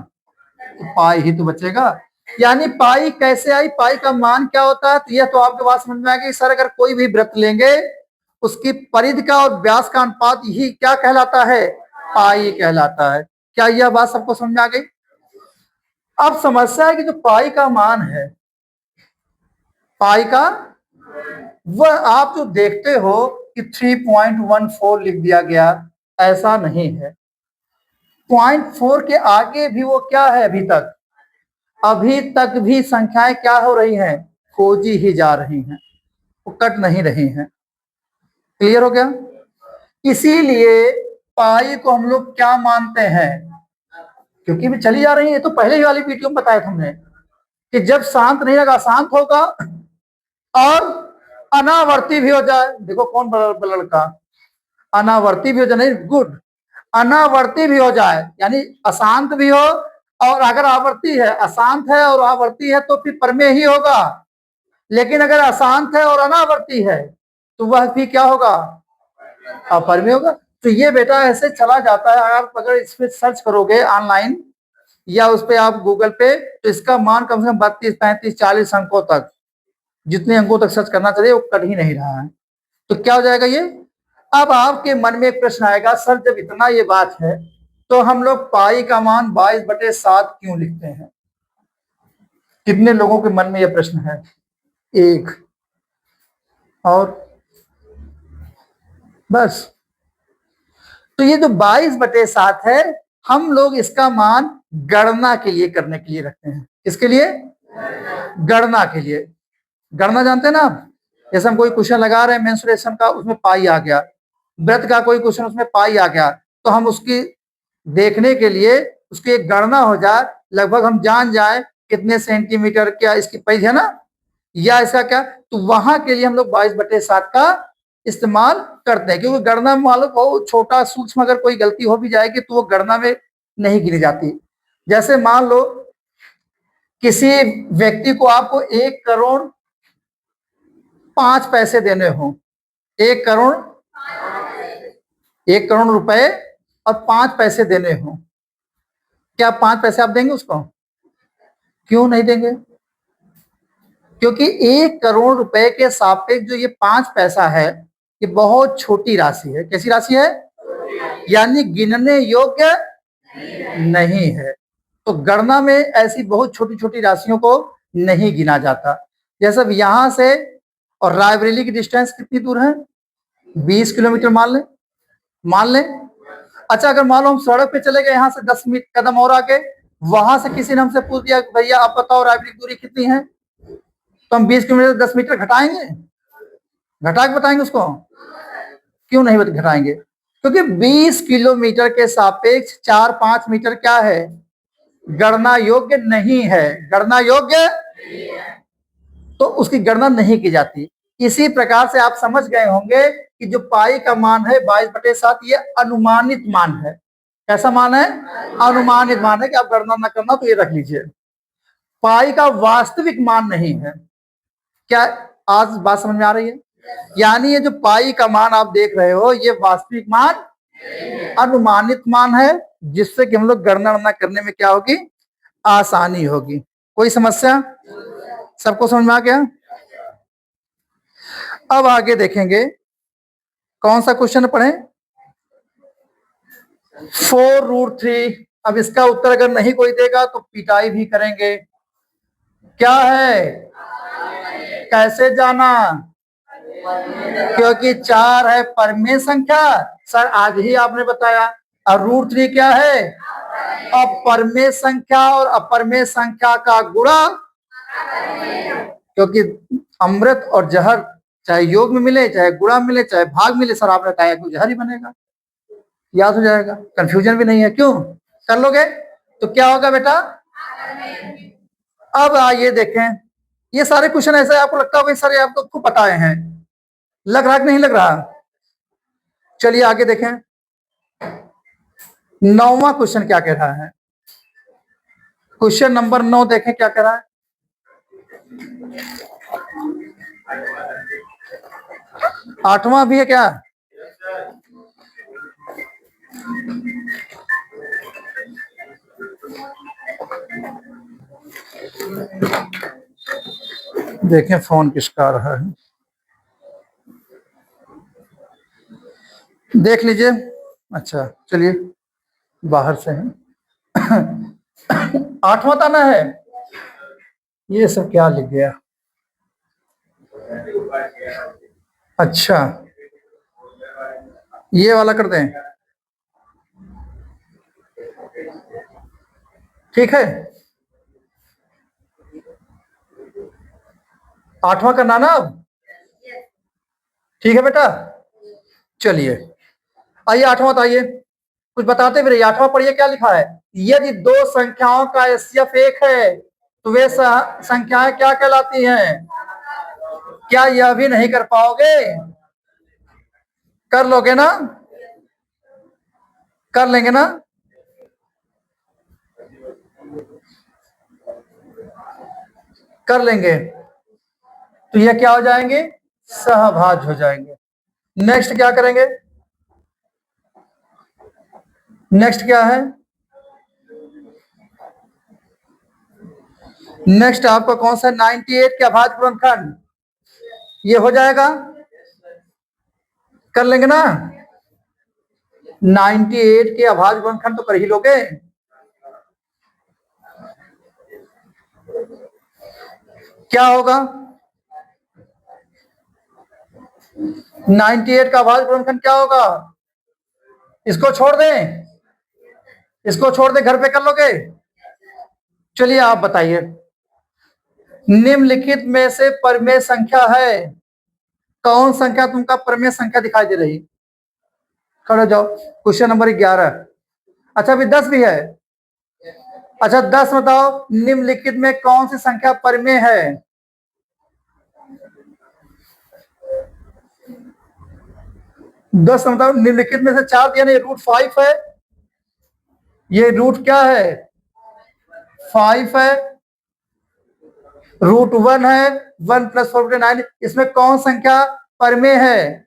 तो पाई ही तो बचेगा। यानी पाई कैसे आई, पाई का मान क्या होता है? तो यह तो आपके बात समझ में आएगी सर, अगर कोई भी वृत्त लेंगे उसकी परिधि का और व्यास का अनुपात ही क्या कहलाता है? पाई कहलाता है। क्या यह बात सबको समझ में आ गई? अब समस्या है कि जो पाई का मान है, पाई का, वह आप जो देखते हो कि 3.14 लिख दिया गया, ऐसा नहीं है। 0.4 के आगे भी वो क्या है? अभी तक भी संख्याएं क्या हो रही हैं? खोजी ही जा रही हैं, वो कट नहीं रही हैं। क्लियर हो गया? इसीलिए पाई को हम लोग क्या मानते हैं? क्योंकि भी चली जा रही है, तो पहले ही वाली वीडियो में बताया था हमने कि जब शांत नहीं लगा, शांत होगा और अनावर्ती भी हो जाए। देखो कौन लड़का अनावर्ती भी हो जाए, नहीं गुड, अनावर्ती भी हो जाए, यानी अशांत भी हो, और अगर आवर्ती है, अशांत है और आवर्ती है तो फिर परमेय ही होगा। लेकिन अगर अशांत है और अनावर्ती है तो वह भी क्या होगा? अपरमेय होगा। तो ये बेटा ऐसे चला जाता है। अगर इस पे सर्च करोगे ऑनलाइन या उस पे आप गूगल पे, तो इसका मान कम से कम 32, 35, 40 अंकों तक, जितने अंकों तक सर्च करना चाहिए वो कट ही नहीं रहा है। तो क्या हो जाएगा ये? अब आपके मन में एक प्रश्न आएगा, सर जब इतना ये बात है तो हम लोग पाई का मान 22/7 क्यों लिखते हैं? कितने लोगों के मन में यह प्रश्न है? एक और बस। तो ये जो 22/7 है, हम लोग इसका मान गणना के लिए करने के लिए रखते हैं। किसके लिए? गणना के लिए। गणना जानते हैं ना आप? जैसे हम कोई क्वेश्चन लगा रहे हैं मेंसुरेशन का, उसमें पाई आ गया, वृत्त का कोई क्वेश्चन उसमें पाई आ गया तो हम उसकी देखने के लिए उसकी एक गणना हो जाए, लगभग हम जान जाए कितने सेंटीमीटर क्या इसकी पैज है ना, या इसका क्या, तो वहां के लिए हम लोग 22/7 का इस्तेमाल करते हैं, क्योंकि गणना में मान लो बहुत छोटा सूक्ष्म अगर कोई गलती हो भी जाएगी तो वो गणना में नहीं गिनी जाती। जैसे मान लो किसी व्यक्ति को आपको 1 करोड़ 5 पैसे देने हो, 1 करोड़ 1 करोड़ रुपए और 5 पैसे देने हो, क्या 5 पैसे आप देंगे उसको? क्यों नहीं देंगे? क्योंकि 1 करोड़ रुपए के सापेक्ष जो ये 5 पैसा है ये बहुत छोटी राशि है। कैसी राशि है? यानी गिनने योग्य नहीं है। तो गणना में ऐसी बहुत छोटी छोटी राशियों को नहीं गिना जाता। जैसे अब यहां से और रायबरेली की डिस्टेंस कितनी दूर है? 20 किलोमीटर मान लें। अच्छा, अगर मान लो हम सड़क पे चले गए यहाँ से 10 कदम और आगे, वहां से किसी ने हमसे पूछ दिया भैया आप बताओ रायबरेली की दूरी कितनी है, तो हम 20 किलोमीटर 10 मीटर घटाएंगे? घटा के बताएंगे उसको? क्यों नहीं घटाएंगे? क्योंकि 20 किलोमीटर के सापेक्ष 4-5 मीटर क्या है? गणना योग्य नहीं है। गणना योग्य, तो उसकी गणना नहीं की जाती। इसी प्रकार से आप समझ गए होंगे कि जो पाई का मान है 22/7 ये अनुमानित मान है। कैसा मान है? अनुमानित मान है कि आप गणना न करना तो ये रख लीजिए। पाई का वास्तविक मान नहीं है। क्या आज बात समझ में आ रही है? यानी ये जो पाई का मान आप देख रहे हो ये वास्तविक मान, अनुमानित मान है, जिससे कि हम लोग गणना करने में क्या होगी? आसानी होगी। कोई समस्या? सबको समझ में आ गया? अब आगे देखेंगे कौन सा क्वेश्चन पढ़े? 4√3। अब इसका उत्तर अगर नहीं कोई देगा तो पिटाई भी करेंगे। क्या है? कैसे जाना? क्योंकि 4 है परमेय संख्या, सर आज ही आपने बताया। और √3 क्या है? अपरमेय संख्या, और अपरमेय संख्या का गुणा, क्योंकि अमृत और जहर चाहे योग में मिले, चाहे गुणा मिले, चाहे भाग मिले, सर आपने बताया तो जहर ही बनेगा। याद हो जाएगा, कंफ्यूजन भी नहीं है। क्यों? कर लोगे तो क्या होगा बेटा? अब आइए देखें, ये सारे क्वेश्चन ऐसे आपको लगता होगा सर ये आपको खूब बताए हैं, लग रहा कि नहीं लग रहा? चलिए आगे देखें, 9वां क्वेश्चन क्या कह रहा है। क्वेश्चन नंबर 9 देखें क्या कह रहा है। 8वां भी है क्या? देखें फोन किसका आ रहा है, देख लीजिए। अच्छा चलिए बाहर से है। 8वां ताना है। ये सब क्या लिख गया? अच्छा ये वाला कर दें, ठीक है। 8वां करना ना अब, ठीक है बेटा। चलिए आइए 8वां बताइए, कुछ बताते भी रहिए। 8वां पढ़िए क्या लिखा है। यदि दो संख्याओं का एचसीएफ 1 है तो वे संख्याएं क्या कहलाती हैं? क्या यह भी नहीं कर पाओगे? कर लोगे ना? कर लेंगे ना? कर लेंगे तो ये क्या हो जाएंगे? सहभाज्य हो जाएंगे। नेक्स्ट क्या करेंगे? नेक्स्ट क्या है? नेक्स्ट आपका कौन सा? 98 के अभाज्य गुणनखंड, ये हो जाएगा। कर लेंगे ना? 98 के अभाज्य गुणनखंड तो कर ही लोगे। क्या होगा? 98 का अभाज्य गुणनखंड क्या होगा? इसको छोड़ दें, इसको छोड़ दें, घर पे कर लोगे? चलिए आप बताइए, निम्नलिखित में से परमेय संख्या है, कौन संख्या तुमका परमेय संख्या दिखाई दे रही? खड़े हो जाओ। Question number 11। अच्छा अभी 10 भी है। अच्छा 10 बताओ, निम्नलिखित में कौन सी संख्या परिमेय है? 10 बताओ, निम्नलिखित में से 4 दिया नहीं, √5 है, ये रूट क्या है 5 है, √1 है, 1 + 4/9, इसमें कौन संख्या परिमेय है?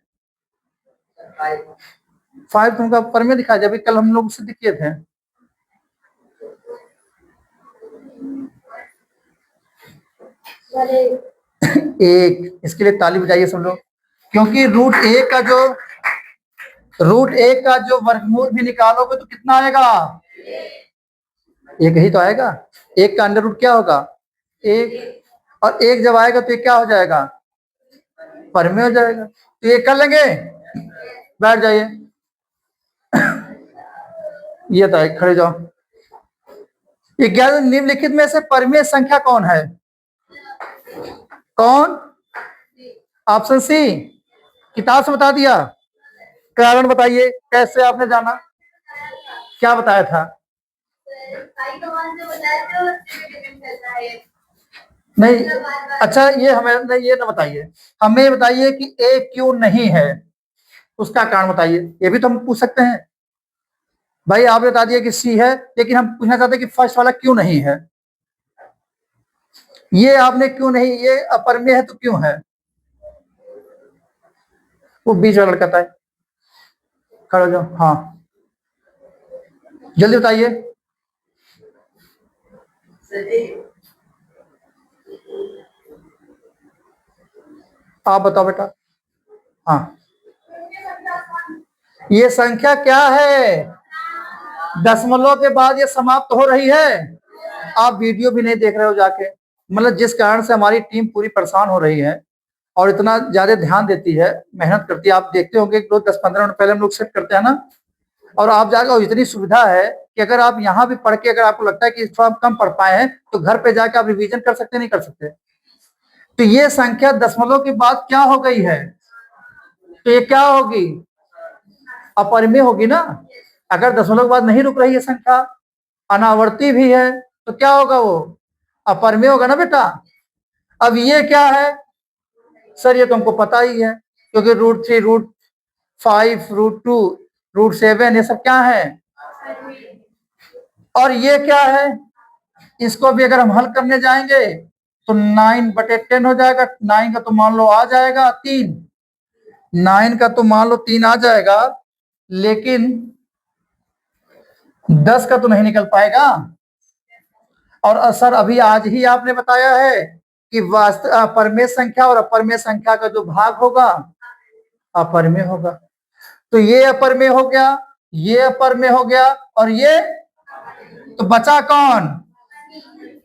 5 तुमका परिमेय दिखा जब कल हम लोग सिद्ध किए थे। एक, इसके लिए ताली बजाइए सब लोग, क्योंकि √1 का जो वर्गमूल भी निकालोगे तो कितना आएगा? एक ही तो आएगा। एक का अंडर रूट क्या होगा? एक, और एक जब आएगा तो ये क्या हो जाएगा? परिमेय हो जाएगा। तो ये कर लेंगे, बैठ जाइए। ये तो है, खड़े जाओ। ये 11 निम्नलिखित में से परिमेय संख्या कौन है? कौन? ऑप्शन सी, किताब से बता दिया। कारण बताइए, कैसे आपने जाना, क्या बताया था? नहीं, अच्छा ये हमें नहीं, ये ना बताइए, हमें बताइए कि ए क्यों नहीं है, उसका कारण बताइए। ये भी तो हम पूछ सकते हैं। भाई आप बता दिए कि सी है, लेकिन हम पूछना चाहते हैं कि फर्स्ट वाला क्यों नहीं है। ये आपने क्यों नहीं, ये अपरिमेय है तो क्यों है? वो बीच वाला लड़का था। खड़े हो जाओ, हाँ जल्दी बताइए। आप बताओ बेटा। हाँ, ये संख्या क्या है? दशमलव के बाद ये समाप्त हो रही है। आप वीडियो भी नहीं देख रहे हो जाके, मतलब जिस कारण से हमारी टीम पूरी परेशान हो रही है और इतना ज्यादा ध्यान देती है, मेहनत करती है। आप देखते होंगे कि 10-15 मिनट पहले हम लोग सेट करते हैं ना, और आप जाकर इतनी सुविधा है कि अगर आप यहाँ भी पढ़ के अगर आपको लगता है कि थोड़ा कम पढ़ पाए हैं तो घर पे जाकर आप रिवीजन कर सकते नहीं कर सकते? तो ये संख्या दशमलव के बाद क्या हो गई है? तो ये क्या होगी? अपरिमेय होगी ना। अगर दशमलव के बाद नहीं रुक रही है संख्या, अनावर्ती भी है, तो क्या होगा? वो अपरिमेय होगा ना बेटा। अब ये क्या है सर? ये तुमको पता ही है, क्योंकि √3, √5, √2, √7 ये सब क्या है? और ये क्या है? इसको भी अगर हम हल करने जाएंगे तो 9/10 हो जाएगा। 9 का तो मान लो आ जाएगा 3, 9 का तो मान लो 3 आ जाएगा, लेकिन 10 का तो नहीं निकल पाएगा। और सर अभी आज ही आपने बताया है कि परिमेय संख्या और अपरिमेय संख्या का जो भाग होगा अपरिमेय होगा। तो ये अपरिमेय हो गया, ये अपरिमेय हो गया, और ये तो बचा कौन?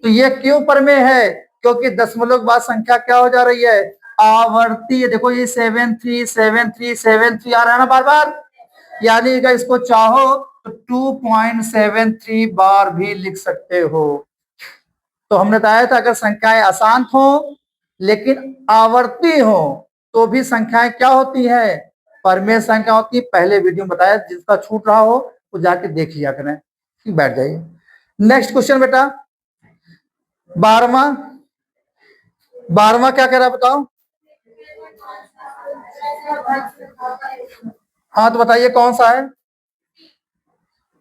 तो ये क्यों परिमेय है? क्योंकि दशमलव के बाद संख्या क्या हो जा रही है? आवर्ती। देखो ये 7 3 आ रहा है ना बार बार, यानी अगर इसको चाहो तो 2.73 बार भी लिख सकते हो। तो हमने बताया था अगर संख्याएं अशांत हो लेकिन आवर्ती हो तो भी संख्याएं क्या होती है? परिमेय संख्या होती है। पहले वीडियो में बताया, जिसका छूट रहा हो वो जाके देख लिया करें। बैठ जाइए। नेक्स्ट क्वेश्चन बेटा, 12वां। 12वां क्या कह रहा है बताओ? हाँ तो बताइए कौन सा है?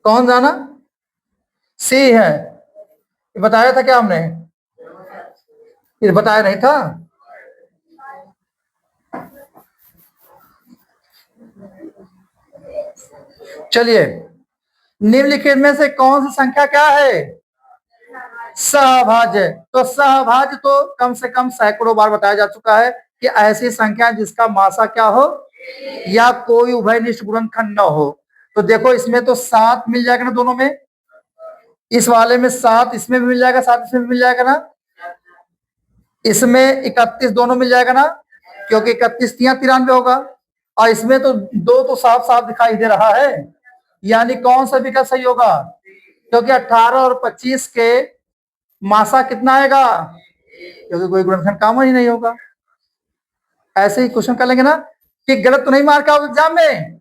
कौन जाना? सी है। बताया था क्या हमने? ये बताया नहीं था। चलिए, निम्नलिखित में से कौन सी संख्या क्या है? सहभाज्य। तो सहभाज्य तो कम से कम सैकड़ों बार बताया जा चुका है कि ऐसी संख्या जिसका मासा क्या हो या कोई उभयनिष्ठ गुणनखंड न हो। तो देखो इसमें तो 7 मिल जाएगा ना दोनों में, इस वाले में 7 इसमें भी मिल जाएगा, 7 इसमें भी मिल जाएगा ना, इसमें 31 दोनों मिल जाएगा ना, क्योंकि 31 93 होगा, और इसमें तो 2 तो साफ साफ दिखाई दे रहा है, यानी कौन सा विकल्प सही होगा? क्योंकि 18 और 25 के मासा कितना आएगा? क्योंकि कोई गुणनखंड कॉमन ही नहीं होगा। ऐसे ही क्वेश्चन कर लेंगे ना कि गलत तो नहीं मार्क आओगे एग्जाम में?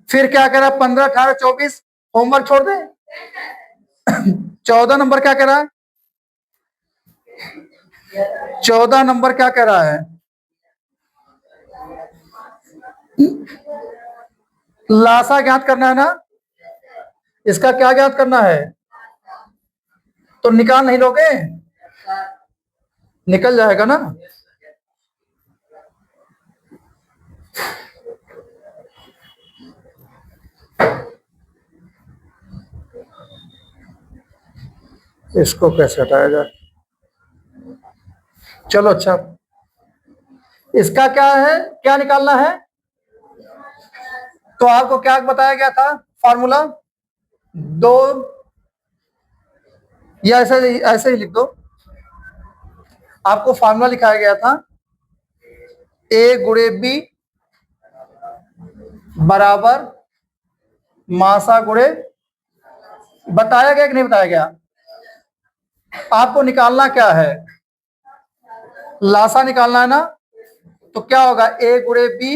फिर क्या कह रहा है, 15, 18, 24, होमवर्क छोड़ दे। 14 नंबर क्या कह रहा है, 14 नंबर क्या कह रहा है, लासा ज्ञात करना है ना, इसका क्या ज्ञात करना है, तो निकाल नहीं लोगे, निकल जाएगा ना। इसको कैसे हटाया जाए, चलो अच्छा, इसका क्या है, क्या निकालना है, तो आपको क्या बताया गया था फॉर्मूला, दो, या ऐसे ही लिख दो, आपको फॉर्मूला लिखाया गया था ए गुणे बी बराबर मासा गुणे, बताया गया कि नहीं बताया गया, आपको निकालना क्या है, लासा निकालना है ना, तो क्या होगा, ए गुणे बी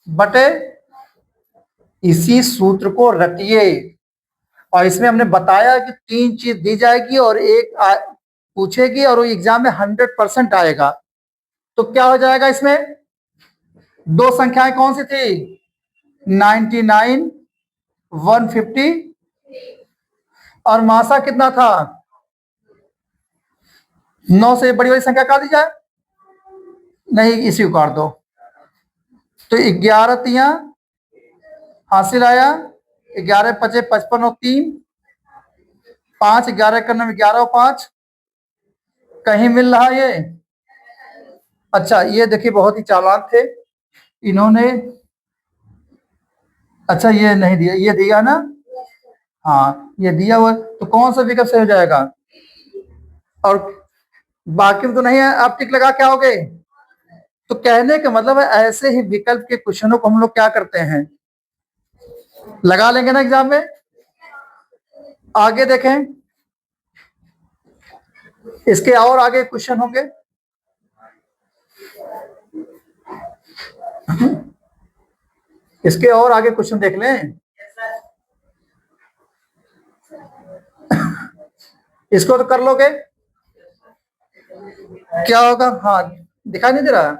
बटे, इसी सूत्र को रटिए, और इसमें हमने बताया कि 3 चीज दी जाएगी और एक पूछेगी और वो एग्जाम में 100% आएगा, तो क्या हो जाएगा, इसमें दो संख्याएं कौन सी थी, 99, 150, और मासा कितना था, 9 से बड़ी वाली संख्या काट दी जाए, नहीं इसी को काट दो, तो 11 तिया हासिल आया, 11 पचे 55 और 3, 5, 11 करने में 11 और 5, कहीं मिल रहा ये, अच्छा ये देखिए बहुत ही चालाक थे इन्होंने, अच्छा ये नहीं दिया, ये दिया ना, हाँ ये दिया हुआ, तो कौन सा विकल्प सही हो जाएगा, और बाकी में तो नहीं है, आप टिक लगा क्या हो गए, तो कहने का मतलब है ऐसे ही विकल्प के क्वेश्चनों को हम लोग क्या करते हैं, लगा लेंगे ना एग्जाम में। आगे देखें, इसके और आगे क्वेश्चन होंगे, इसके और आगे क्वेश्चन देख लें, इसको तो कर लोगे, क्या होगा, हाँ दिखाई नहीं दे रहा,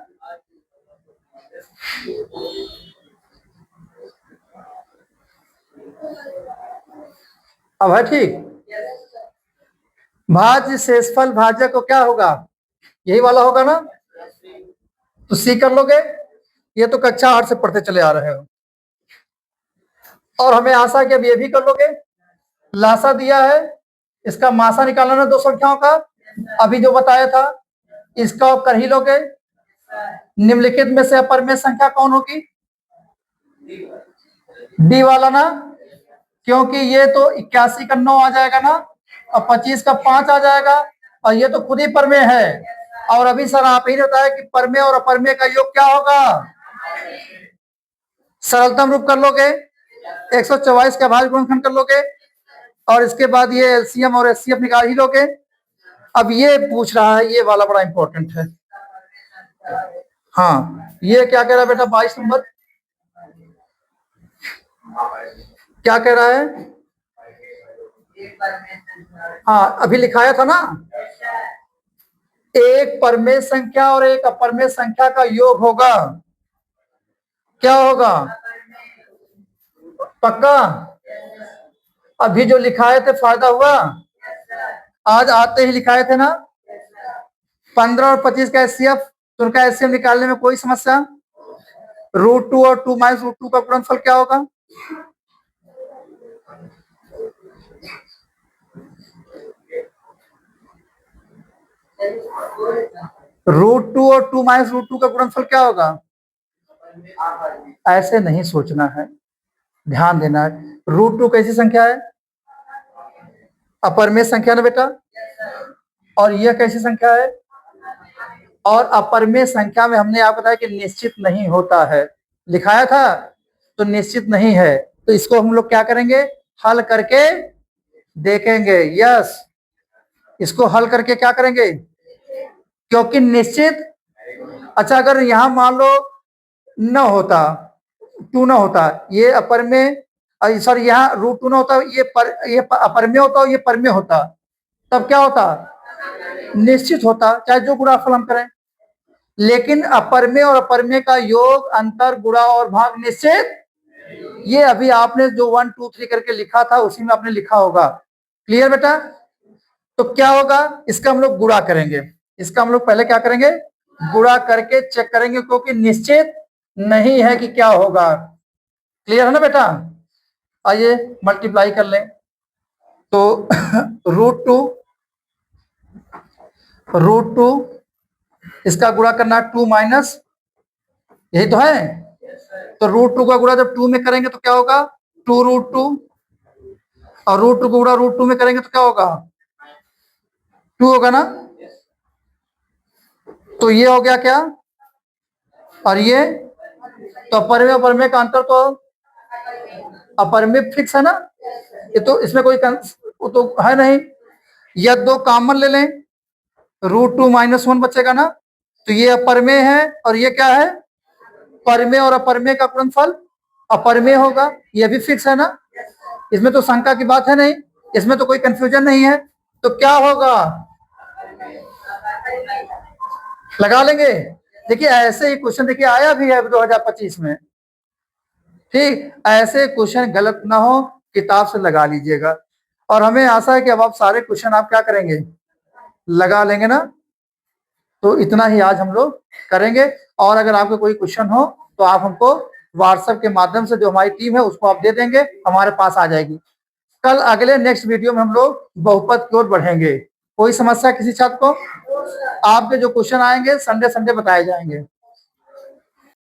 अब है ठीक, भाज्य शेषफल भाजक को क्या होगा, यही वाला होगा ना, तो सी कर लोगे, ये तो कक्षा 8 से पढ़ते चले आ रहे हो, और हमें आशा कि अब ये भी कर लोगे, लासा दिया है, इसका मासा निकालना ना दो संख्याओं का, अभी जो बताया था, इसका आप कर ही लोगे, निम्नलिखित में से अपरमेय संख्या कौन होगी, डी वाला ना, क्योंकि ये तो 81 का 9 आ जाएगा ना, और 25 का 5 आ जाएगा, और ये तो खुद ही परमेय है, और अभी सर आप ही ने बताया कि परमेय और अपरमेय का योग क्या होगा, सरलतम रूप कर लोगे, 144 का भाज्य गुणनखंड कर लोगे, और इसके बाद ये एलसीएम और एचसीएफ निकाल ही लोगे। अब ये पूछ रहा है, ये वाला बड़ा इंपॉर्टेंट है, हाँ ये क्या कह रहा है बेटा, 22 नंबर क्या कह रहा है, हाँ अभी लिखाया था ना, एक परमेय संख्या और एक अपरमेय संख्या का योग होगा, क्या होगा, पक्का, अभी जो लिखाए थे फायदा हुआ, आज आते ही लिखाए थे ना, 15 और 25 का एचसीएफ, तो उनका एचसीएफ निकालने में कोई समस्या, √2 और 2 - √2 का गुणनफल क्या होगा, √2 और 2 - √2 का गुणनफल क्या होगा, ऐसे नहीं सोचना है, ध्यान देना है, √2 कैसी संख्या है, अपरमेय संख्या ना बेटा, और यह कैसी संख्या है, और अपरमेय संख्या में हमने आपको बताया कि निश्चित नहीं होता है, लिखाया था, तो निश्चित नहीं है, तो इसको हम लोग क्या करेंगे, हल करके देखेंगे, यस इसको हल करके क्या करेंगे, क्योंकि निश्चित, अच्छा अगर यहां मान लो न होता, टू ना होता, ये अपर में, सॉरी यहाँ रूट टू ना होता, ये अपर में होता और ये पर में होता, तब क्या होता, निश्चित होता, चाहे जो गुणाफल हम करें। लेकिन अपर में और अपर में का योग, अंतर, गुणा और भाग निश्चित, ये अभी आपने जो 1 2 3 करके लिखा था उसी में आपने लिखा होगा। क्लियर बेटा? तो क्या होगा, इसका हम लोग गुणा करेंगे, इसका हम लोग पहले क्या करेंगे, गुणा करके चेक करेंगे, क्योंकि निश्चित नहीं है कि क्या होगा। क्लियर है ना बेटा? आइए मल्टीप्लाई कर लें, तो रूट टू इसका गुणा करना 2 माइनस, यही तो है। तो रूट टू का गुणा जब 2 में करेंगे तो क्या होगा, 2√2, और रूट टू को गुणा रूट टू में करेंगे तो क्या होगा, 2 होगा ना। तो ये हो गया क्या, और ये, तो अपर में अपर में का अंतर तो अपर में फिक्स है ना, ये तो इसमें कोई वो तो है नहीं। या 2 कॉमन ले लें, √2 - 1 बचेगा ना, तो ये अपर में है और ये क्या है, पर में, और अपर में का गुणनफल अपर में होगा, ये भी फिक्स है ना, इसमें तो शंका की बात है नहीं, इसमें तो कोई कंफ्यूजन नहीं है। तो क्या होगा, लगा लेंगे। देखिए ऐसे ही क्वेश्चन देखिए आया भी है 2025 में, ठीक, ऐसे क्वेश्चन गलत ना हो, किताब से लगा लीजिएगा। और हमें आशा है कि अब आप सारे क्वेश्चन आप क्या करेंगे, लगा लेंगे ना। तो इतना ही आज हम लोग करेंगे, और अगर आपके कोई क्वेश्चन हो तो आप हमको व्हाट्सएप के माध्यम से, जो हमारी टीम है उसको आप दे देंगे, हमारे पास आ जाएगी। कल अगले नेक्स्ट वीडियो में हम लोग बहुपद की ओर बढ़ेंगे। कोई समस्या किसी छात्र को? आपके जो क्वेश्चन आएंगे संडे बताए जाएंगे।